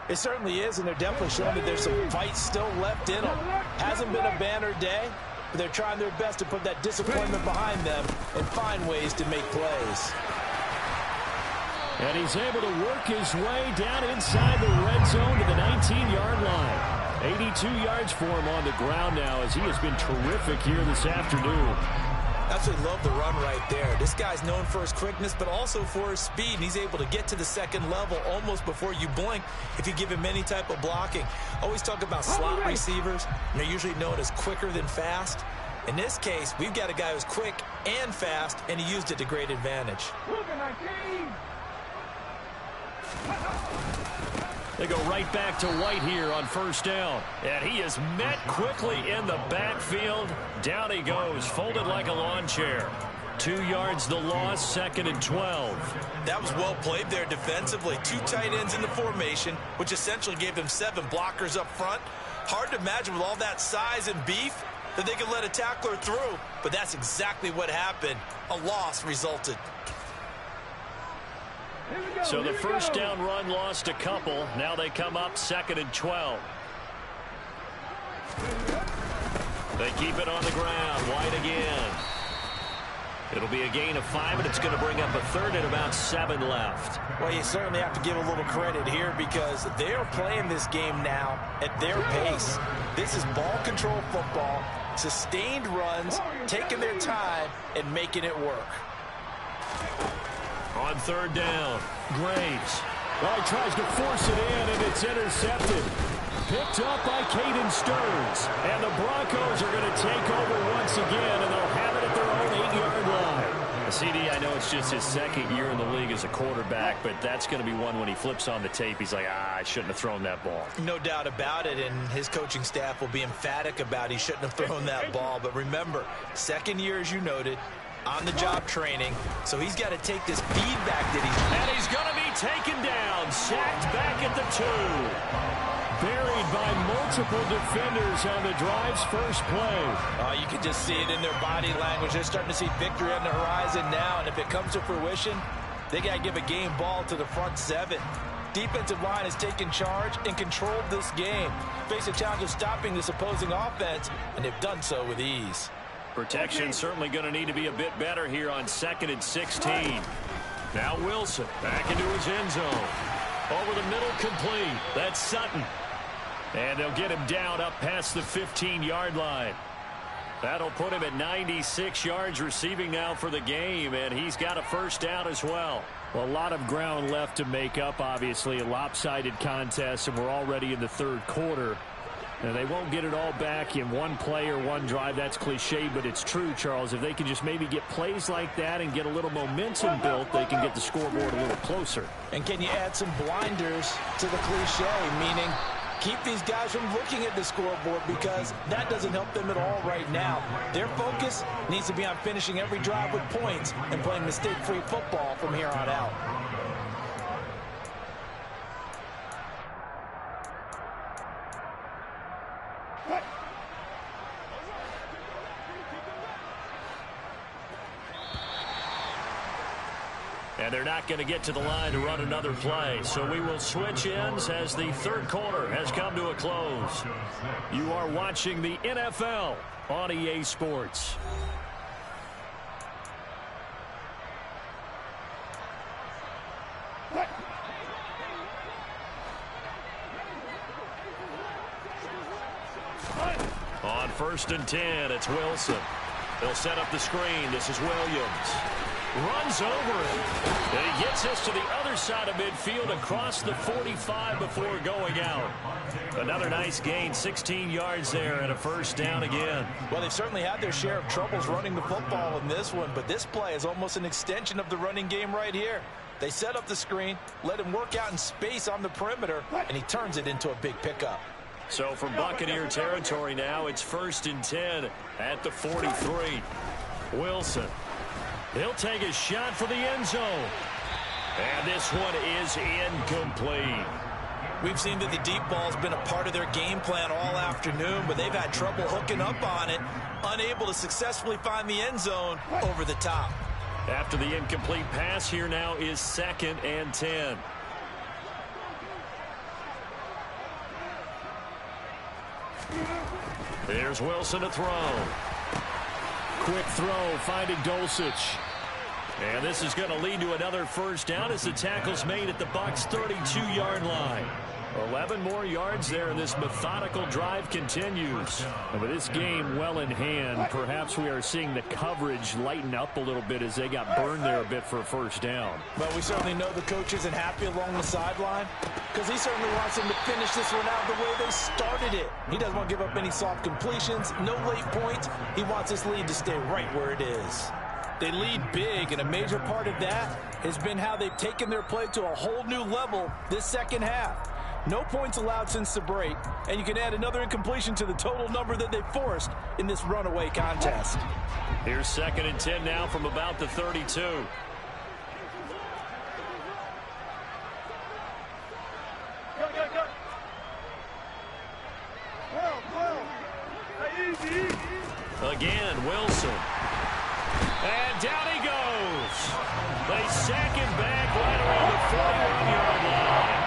It certainly is, and they're definitely showing that there's some fight still left in them. Hasn't been a banner day, but they're trying their best to put that disappointment behind them and find ways to make plays. And he's able to work his way down inside the red zone to the 19-yard line. 82 yards for him on the ground now as he has been terrific here this afternoon. Absolutely love the run right there. This guy's known for his quickness, but also for his speed. And he's able to get to the 2nd level almost before you blink if you give him any type of blocking. Always talk about slot receivers, and they're usually known as quicker than fast. In this case, we've got a guy who's quick and fast, and he used it to great advantage. They go right back to White here on 1st down. And he is met quickly in the backfield. Down he goes, folded like a lawn chair. 2 yards the loss, 2nd and 12. That was well played there defensively. 2 tight ends in the formation, which essentially gave them 7 blockers up front. Hard to imagine with all that size and beef that they could let a tackler through. But that's exactly what happened. A loss resulted. So the first down run lost a couple. Now they come up 2nd and 12. They keep it on the ground. White again. It'll be a gain of 5, and it's going to bring up a third and about 7 left. Well, you certainly have to give a little credit here because they're playing this game now at their pace. This is ball control football, sustained runs, taking their time, and making it work. On third down, Graves. Well, he tries to force it in, and it's intercepted. Picked up by Caden Stearns. And the Broncos are going to take over once again, and they'll have it at their own 8-yard line. CD, I know it's just his second year in the league as a quarterback, but that's going to be one when he flips on the tape. He's like, I shouldn't have thrown that ball. No doubt about it, and his coaching staff will be emphatic about he shouldn't have thrown that ball. But remember, second year, as you noted, on-the-job training, so he's got to take this feedback that and he's going to be taken down, sacked back at the 2. Buried by multiple defenders on the drive's first play. You can just see it in their body language. They're starting to see victory on the horizon now, and if it comes to fruition, they got to give a game ball to the front 7. Defensive line has taken charge and controlled this game. Face a challenge of stopping this opposing offense, and they've done so with ease. Protection certainly going to need to be a bit better here on 2nd and 16. Now Wilson back into his end zone. Over the middle, complete. That's Sutton. And they'll get him down up past the 15-yard line. That'll put him at 96 yards receiving now for the game, and he's got a first down as well. Well, a lot of ground left to make up, obviously. A lopsided contest, and we're already in the third quarter. And they won't get it all back in one play or one drive. That's cliche, but it's true, Charles. If they can just maybe get plays like that and get a little momentum built, they can get the scoreboard a little closer. And can you add some blinders to the cliche, meaning keep these guys from looking at the scoreboard because that doesn't help them at all right now. Their focus needs to be on finishing every drive with points and playing mistake-free football from here on out. And they're not going to get to the line to run another play. So we will switch ends as the third quarter has come to a close. You are watching the NFL on EA Sports. On 1st and 10, it's Wilson. They'll set up the screen. This is Williams. Runs over it. And he gets us to the other side of midfield across the 45 before going out. Another nice gain, 16 yards there and a first down again. Well, they've certainly had their share of troubles running the football in this one, but this play is almost an extension of the running game right here. They set up the screen, let him work out in space on the perimeter, and he turns it into a big pickup. So from Buccaneer territory now, it's 1st and 10 at the 43. Wilson. He'll take a shot for the end zone. And this one is incomplete. We've seen that the deep ball's been a part of their game plan all afternoon, but they've had trouble hooking up on it, unable to successfully find the end zone over the top. After the incomplete pass, here now is 2nd and 10. Here's Wilson to throw. Quick throw, finding Dulcich. And this is going to lead to another first down as the tackle's made at the Bucs' 32-yard line. 11 more yards there, and this methodical drive continues. And with this game well in hand, perhaps we are seeing the coverage lighten up a little bit as they got burned there a bit for a first down. But we certainly know the coach isn't happy along the sideline because he certainly wants them to finish this one out the way they started it. He doesn't want to give up any soft completions, no late points. He wants this lead to stay right where it is. They lead big, and a major part of that has been how they've taken their play to a whole new level this second half. No points allowed since the break, and you can add another incompletion to the total number that they forced in this runaway contest. Here's 2nd and 10 now from about the 32. Again, Wilson. And down he goes. They sack him back right around the 41-yard line.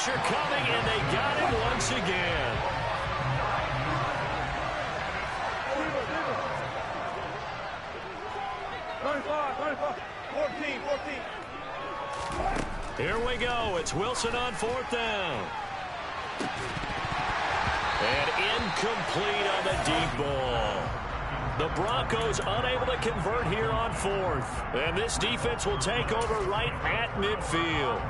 pressure coming, and they got him once again. Here we go. It's Wilson on 4th down. And incomplete on the deep ball. The Broncos unable to convert here on 4th. And this defense will take over right at midfield.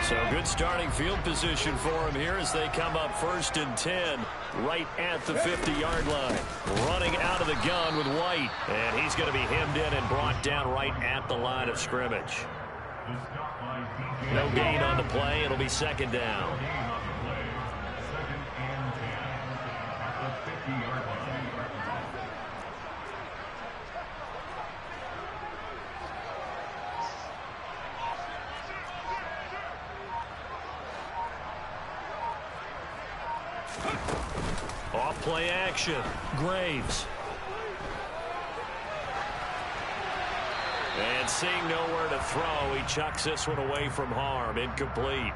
So good starting field position for him here as they come up 1st and 10 right at the 50-yard line. Running out of the gun with White. And he's going to be hemmed in and brought down right at the line of scrimmage. No gain on the play. It'll be 2nd down. Off play action. Graves. And seeing nowhere to throw, he chucks this one away from harm. Incomplete.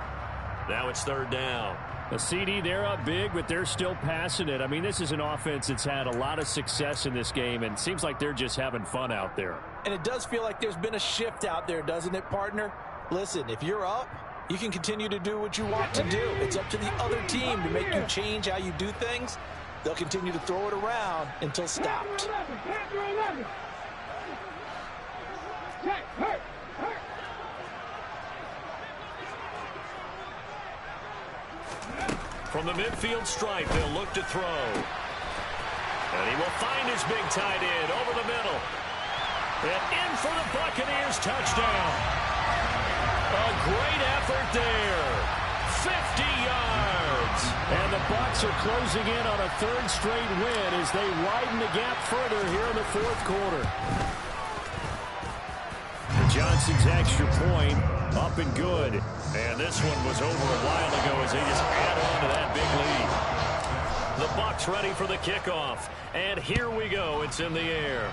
Now it's 3rd down. A CD, they're up big, but they're still passing it. I mean, this is an offense that's had a lot of success in this game, and it seems like they're just having fun out there. And it does feel like there's been a shift out there, doesn't it, partner? Listen, if you're up, you can continue to do what you want to do. It's up to the other team to make you change how you do things. They'll continue to throw it around until stopped. From the midfield stripe, they'll look to throw. And he will find his big tight end over the middle. And in for the Buccaneers touchdown. A great effort there. 50 yards. And the Bucs are closing in on a 3rd straight win as they widen the gap further here in the 4th quarter. Johnson's extra point up and good. And this one was over a while ago as they just add on to that big lead. The Bucs ready for the kickoff. And here we go. It's in the air.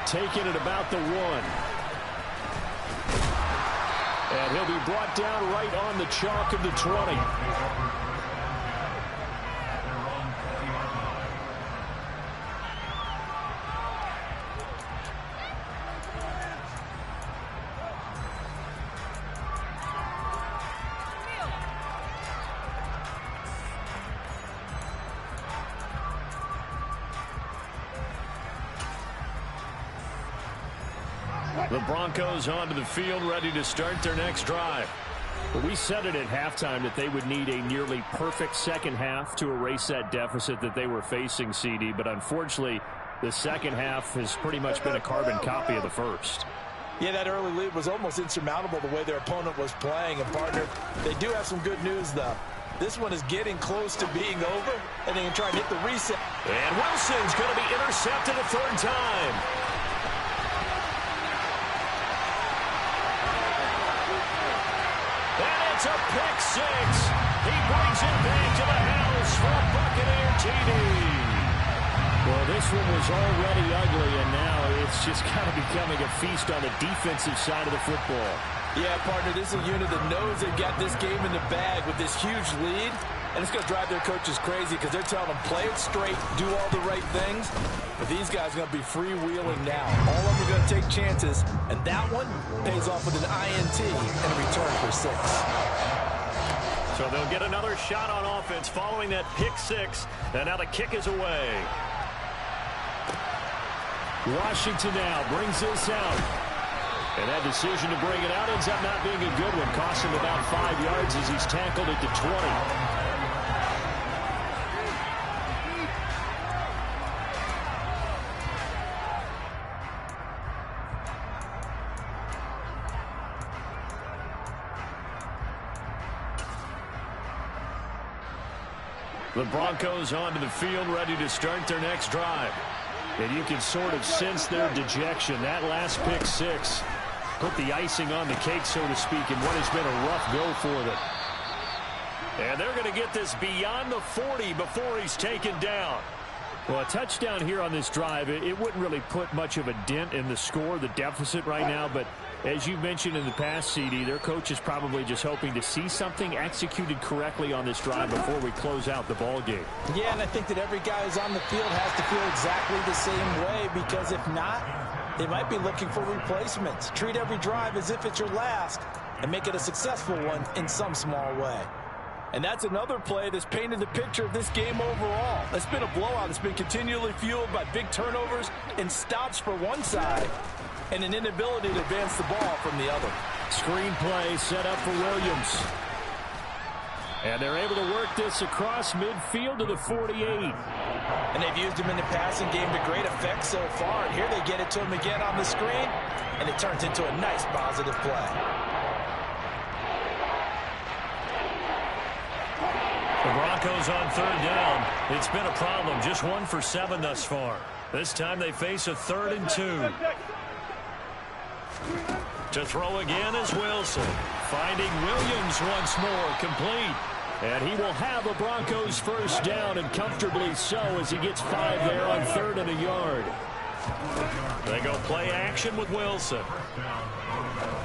Taking it about the 1. And he'll be brought down right on the chalk of the 20. The Broncos onto the field, ready to start their next drive. We said it at halftime that they would need a nearly perfect second half to erase that deficit that they were facing, CD. But unfortunately, the second half has pretty much been a carbon copy of the first. Yeah, that early lead was almost insurmountable the way their opponent was playing. And, partner, they do have some good news, though. This one is getting close to being over, and they can try and hit the reset. And Wilson's going to be intercepted a 3rd time. It's a pick 6. He brings it back to the house for a Buccaneer TD. Well, this one was already ugly, and now it's just kind of becoming a feast on the defensive side of the football. Yeah, partner, this is a unit that knows they've got this game in the bag with this huge lead, and it's going to drive their coaches crazy because they're telling them play it straight, do all the right things. But these guys are going to be freewheeling now. All of them are going to take chances, and that one pays off with an INT and a return for 6. So they'll get another shot on offense following that pick 6, and now the kick is away. Washington now brings this out. And that decision to bring it out ends up not being a good one. Cost him about 5 yards as he's tackled at the 20. The Broncos onto the field, ready to start their next drive. And you can sort of sense their dejection. That last pick 6 put the icing on the cake, so to speak, in what has been a rough go for them. And they're going to get this beyond the 40 before he's taken down. Well, a touchdown here on this drive, it wouldn't really put much of a dent in the score, the deficit right now. But as you mentioned in the past, CD, their coach is probably just hoping to see something executed correctly on this drive before we close out the ball game. Yeah, and I think that every guy who's on the field has to feel exactly the same way, because if not, they might be looking for replacements. Treat every drive as if it's your last and make it a successful one in some small way. And that's another play that's painted the picture of this game overall. It's been a blowout. It's been continually fueled by big turnovers and stops for one side and an inability to advance the ball from the other. Screen play set up for Williams. And they're able to work this across midfield to the 48. And they've used him in the passing game to great effect so far. And here they get it to him again on the screen, and it turns into a nice positive play. The Broncos on third down. It's been a problem. Just 1 for 7 thus far. This time they face a 3rd and 2. To throw again is Wilson. Finding Williams once more, complete. And he will have a Broncos first down, and comfortably so, as he gets 5 there on 3rd and a yard. They go play action with Wilson.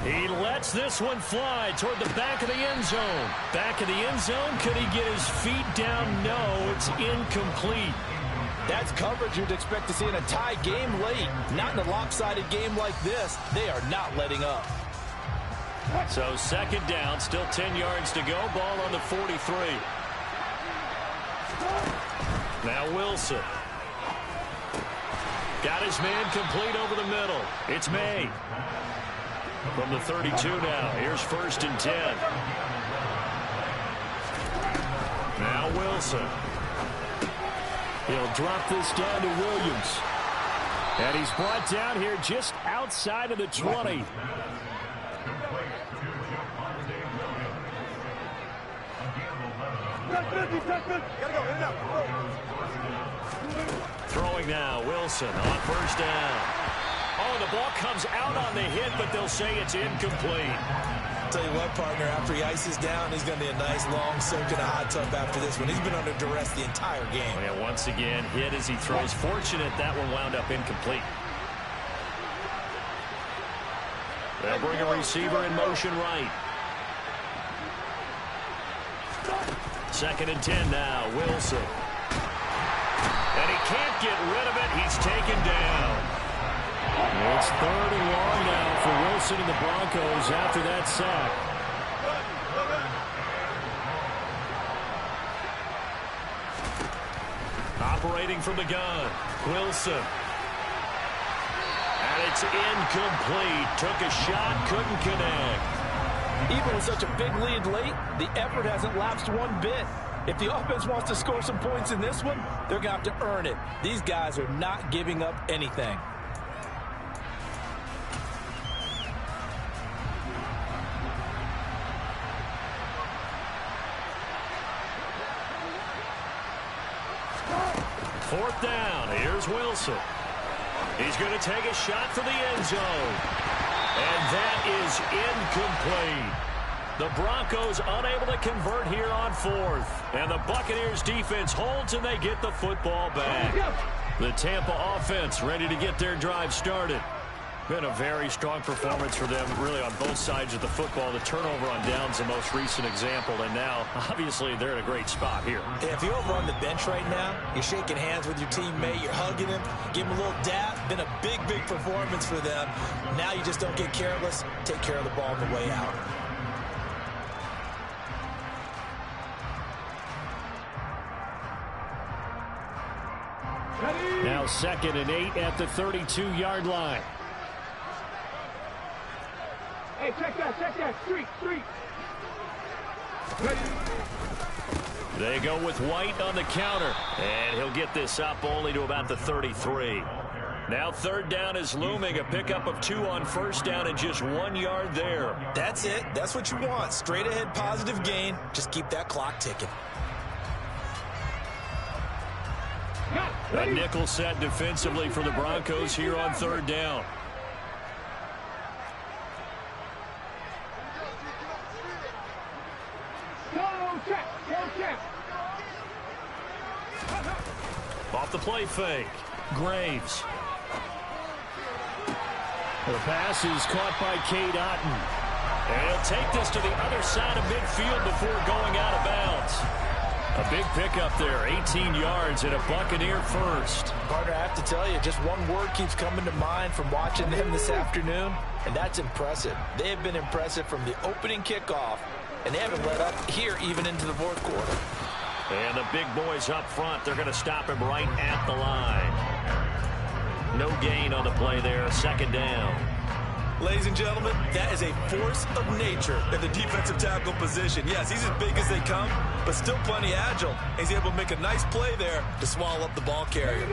He lets this one fly toward the back of the end zone. Back of the end zone. Could he get his feet down? No, it's incomplete. That's coverage you'd expect to see in a tie game late. Not in a lopsided game like this. They are not letting up. So 2nd down, still 10 yards to go. Ball on the 43. Now Wilson. Got his man complete over the middle. It's May. From the 32 now. Here's 1st and 10. Now Wilson. He'll drop this down to Williams. And he's brought down here just outside of the 20. Throwing now, Wilson on 1st down. Oh, the ball comes out on the hit, but they'll say it's incomplete. Tell you what, partner, after he ices down, he's going to be a nice long soak in a hot tub after this one. He's been under duress the entire game. Yeah, once again, hit as he throws. Fortunate that one wound up incomplete. They'll bring a receiver in motion right. 2nd and 10 now, Wilson. And he can't get rid of it. He's taken down. It's 3rd and long now for Wilson and the Broncos after that sack. Operating from the gun, Wilson. And it's incomplete. Took a shot, couldn't connect. Even with such a big lead late, the effort hasn't lapsed one bit. If the offense wants to score some points in this one, they're going to have to earn it. These guys are not giving up anything. Fourth down. Here's Wilson. He's going to take a shot for the end zone. And that is incomplete. The Broncos unable to convert here on 4th. And the Buccaneers defense holds, and they get the football back. The Tampa offense ready to get their drive started. Been a very strong performance for them, really, on both sides of the football. The turnover on downs, the most recent example, and now, obviously, they're in a great spot here. Yeah, if you're over on the bench right now, you're shaking hands with your teammate, you're hugging him, give him a little dap. Been a big, big performance for them. Now you just don't get careless. Take care of the ball on the way out. Now 2nd and 8 at the 32-yard line. Hey, check that, street. They go with White on the counter, and he'll get this up only to about the 33. Now 3rd down is looming, a pickup of 2 on 1st down and just 1 yard there. That's it. That's what you want. Straight ahead positive gain. Just keep that clock ticking. A nickel set defensively for the Broncos here on 3rd down. Off the play fake. Graves. The pass is caught by Cade Otton. And he'll take this to the other side of midfield before going out of bounds. A big pickup there, 18 yards and a Buccaneer first. Partner, I have to tell you, just one word keeps coming to mind from watching them this afternoon, and that's impressive. They have been impressive from the opening kickoff, and they haven't let up here even into the fourth quarter. And the big boys up front, they're going to stop him right at the line. No gain on the play there, second down. Ladies and gentlemen, that is a force of nature in the defensive tackle position. Yes, he's as big as they come, but still plenty agile. He's able to make a nice play there to swallow up the ball carrier.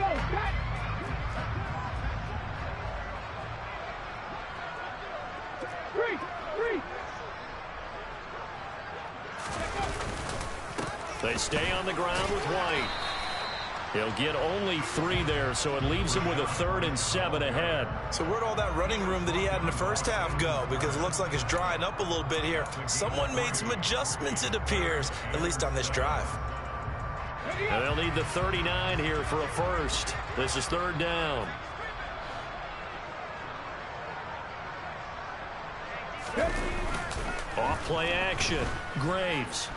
They stay on the ground with White. He'll get only 3 there, so it leaves him with a 3rd and 7 ahead. So where'd all that running room that he had in the first half go? Because it looks like it's drying up a little bit here. Someone made some adjustments, it appears, at least on this drive. And they'll need the 39 here for a first. This is 3rd down. Off play action. Graves.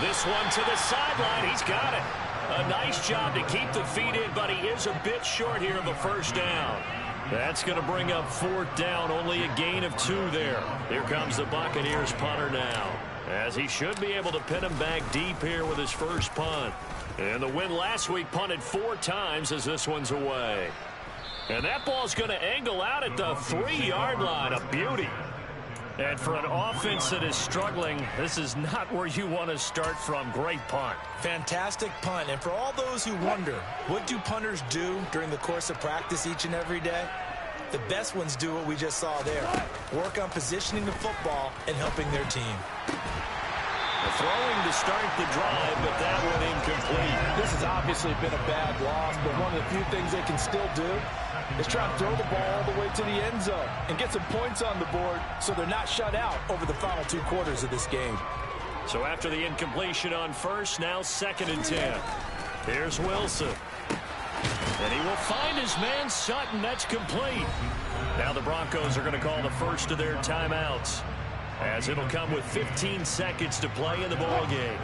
This one to the sideline. He's got it. A nice job to keep the feet in, but he is a bit short here of a first down. That's going to bring up 4th down, only a gain of 2 there. Here comes the Buccaneers punter now, as he should be able to pin him back deep here with his first punt. And the win last week punted 4 times as this one's away. And that ball's going to angle out at the 3-yard line. A beauty. And for an offense that is struggling, this is not where you want to start from. Great punt. Fantastic punt. And for all those who wonder, what do punters do during the course of practice each and every day? The best ones do what we just saw there. Work on positioning the football and helping their team. Throwing to start the drive, but that one incomplete. This has obviously been a bad loss, but one of the few things they can still do is try to throw the ball all the way to the end zone and get some points on the board so they're not shut out over the final 2 quarters of this game. So after the incompletion on first, now 2nd and 10. Here's Wilson. And he will find his man Sutton. That's complete. Now the Broncos are going to call the first of their timeouts, as it'll come with 15 seconds to play in the ball game.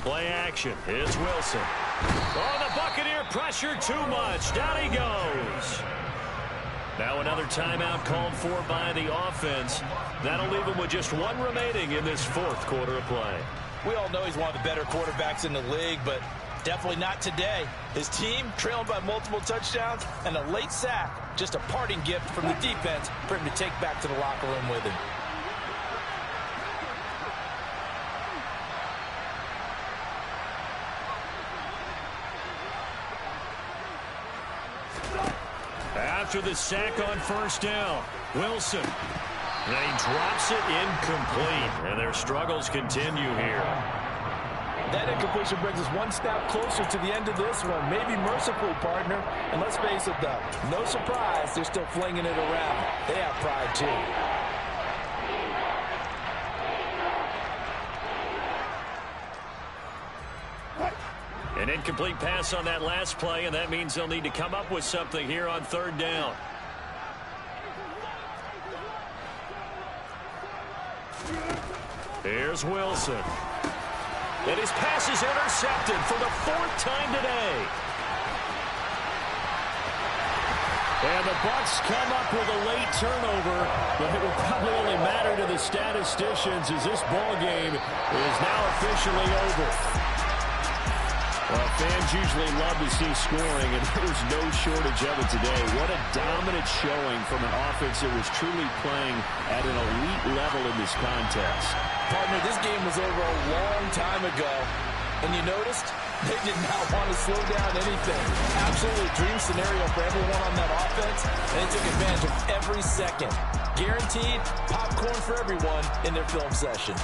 Play action. It's Wilson. Oh, the Buccaneer pressure too much. Down he goes. Now another timeout called for by the offense. That'll leave him with just 1 remaining in this 4th quarter of play. We all know he's one of the better quarterbacks in the league, but definitely not today. His team trailed by multiple touchdowns and a late sack. Just a parting gift from the defense for him to take back to the locker room with him. After the sack on first down, Wilson. And he drops it incomplete. And their struggles continue here. That incompletion brings us 1 step closer to the end of this one. Maybe mercifully, partner. And let's face it, though, no surprise, they're still flinging it around. They have pride, too. An incomplete pass on that last play, and that means they'll need to come up with something here on 3rd down. Here's Wilson. And his pass is intercepted for the 4th time today. And the Bucs come up with a late turnover, but it will probably only matter to the statisticians as this ball game is now officially over. Well, fans usually love to see scoring, and there's no shortage of it today. What a dominant showing from an offense that was truly playing at an elite level in this contest. Partner, this game was over a long time ago, and you noticed they did not want to slow down anything. Absolutely dream scenario for everyone on that offense, and they took advantage of every second. Guaranteed popcorn for everyone in their film session.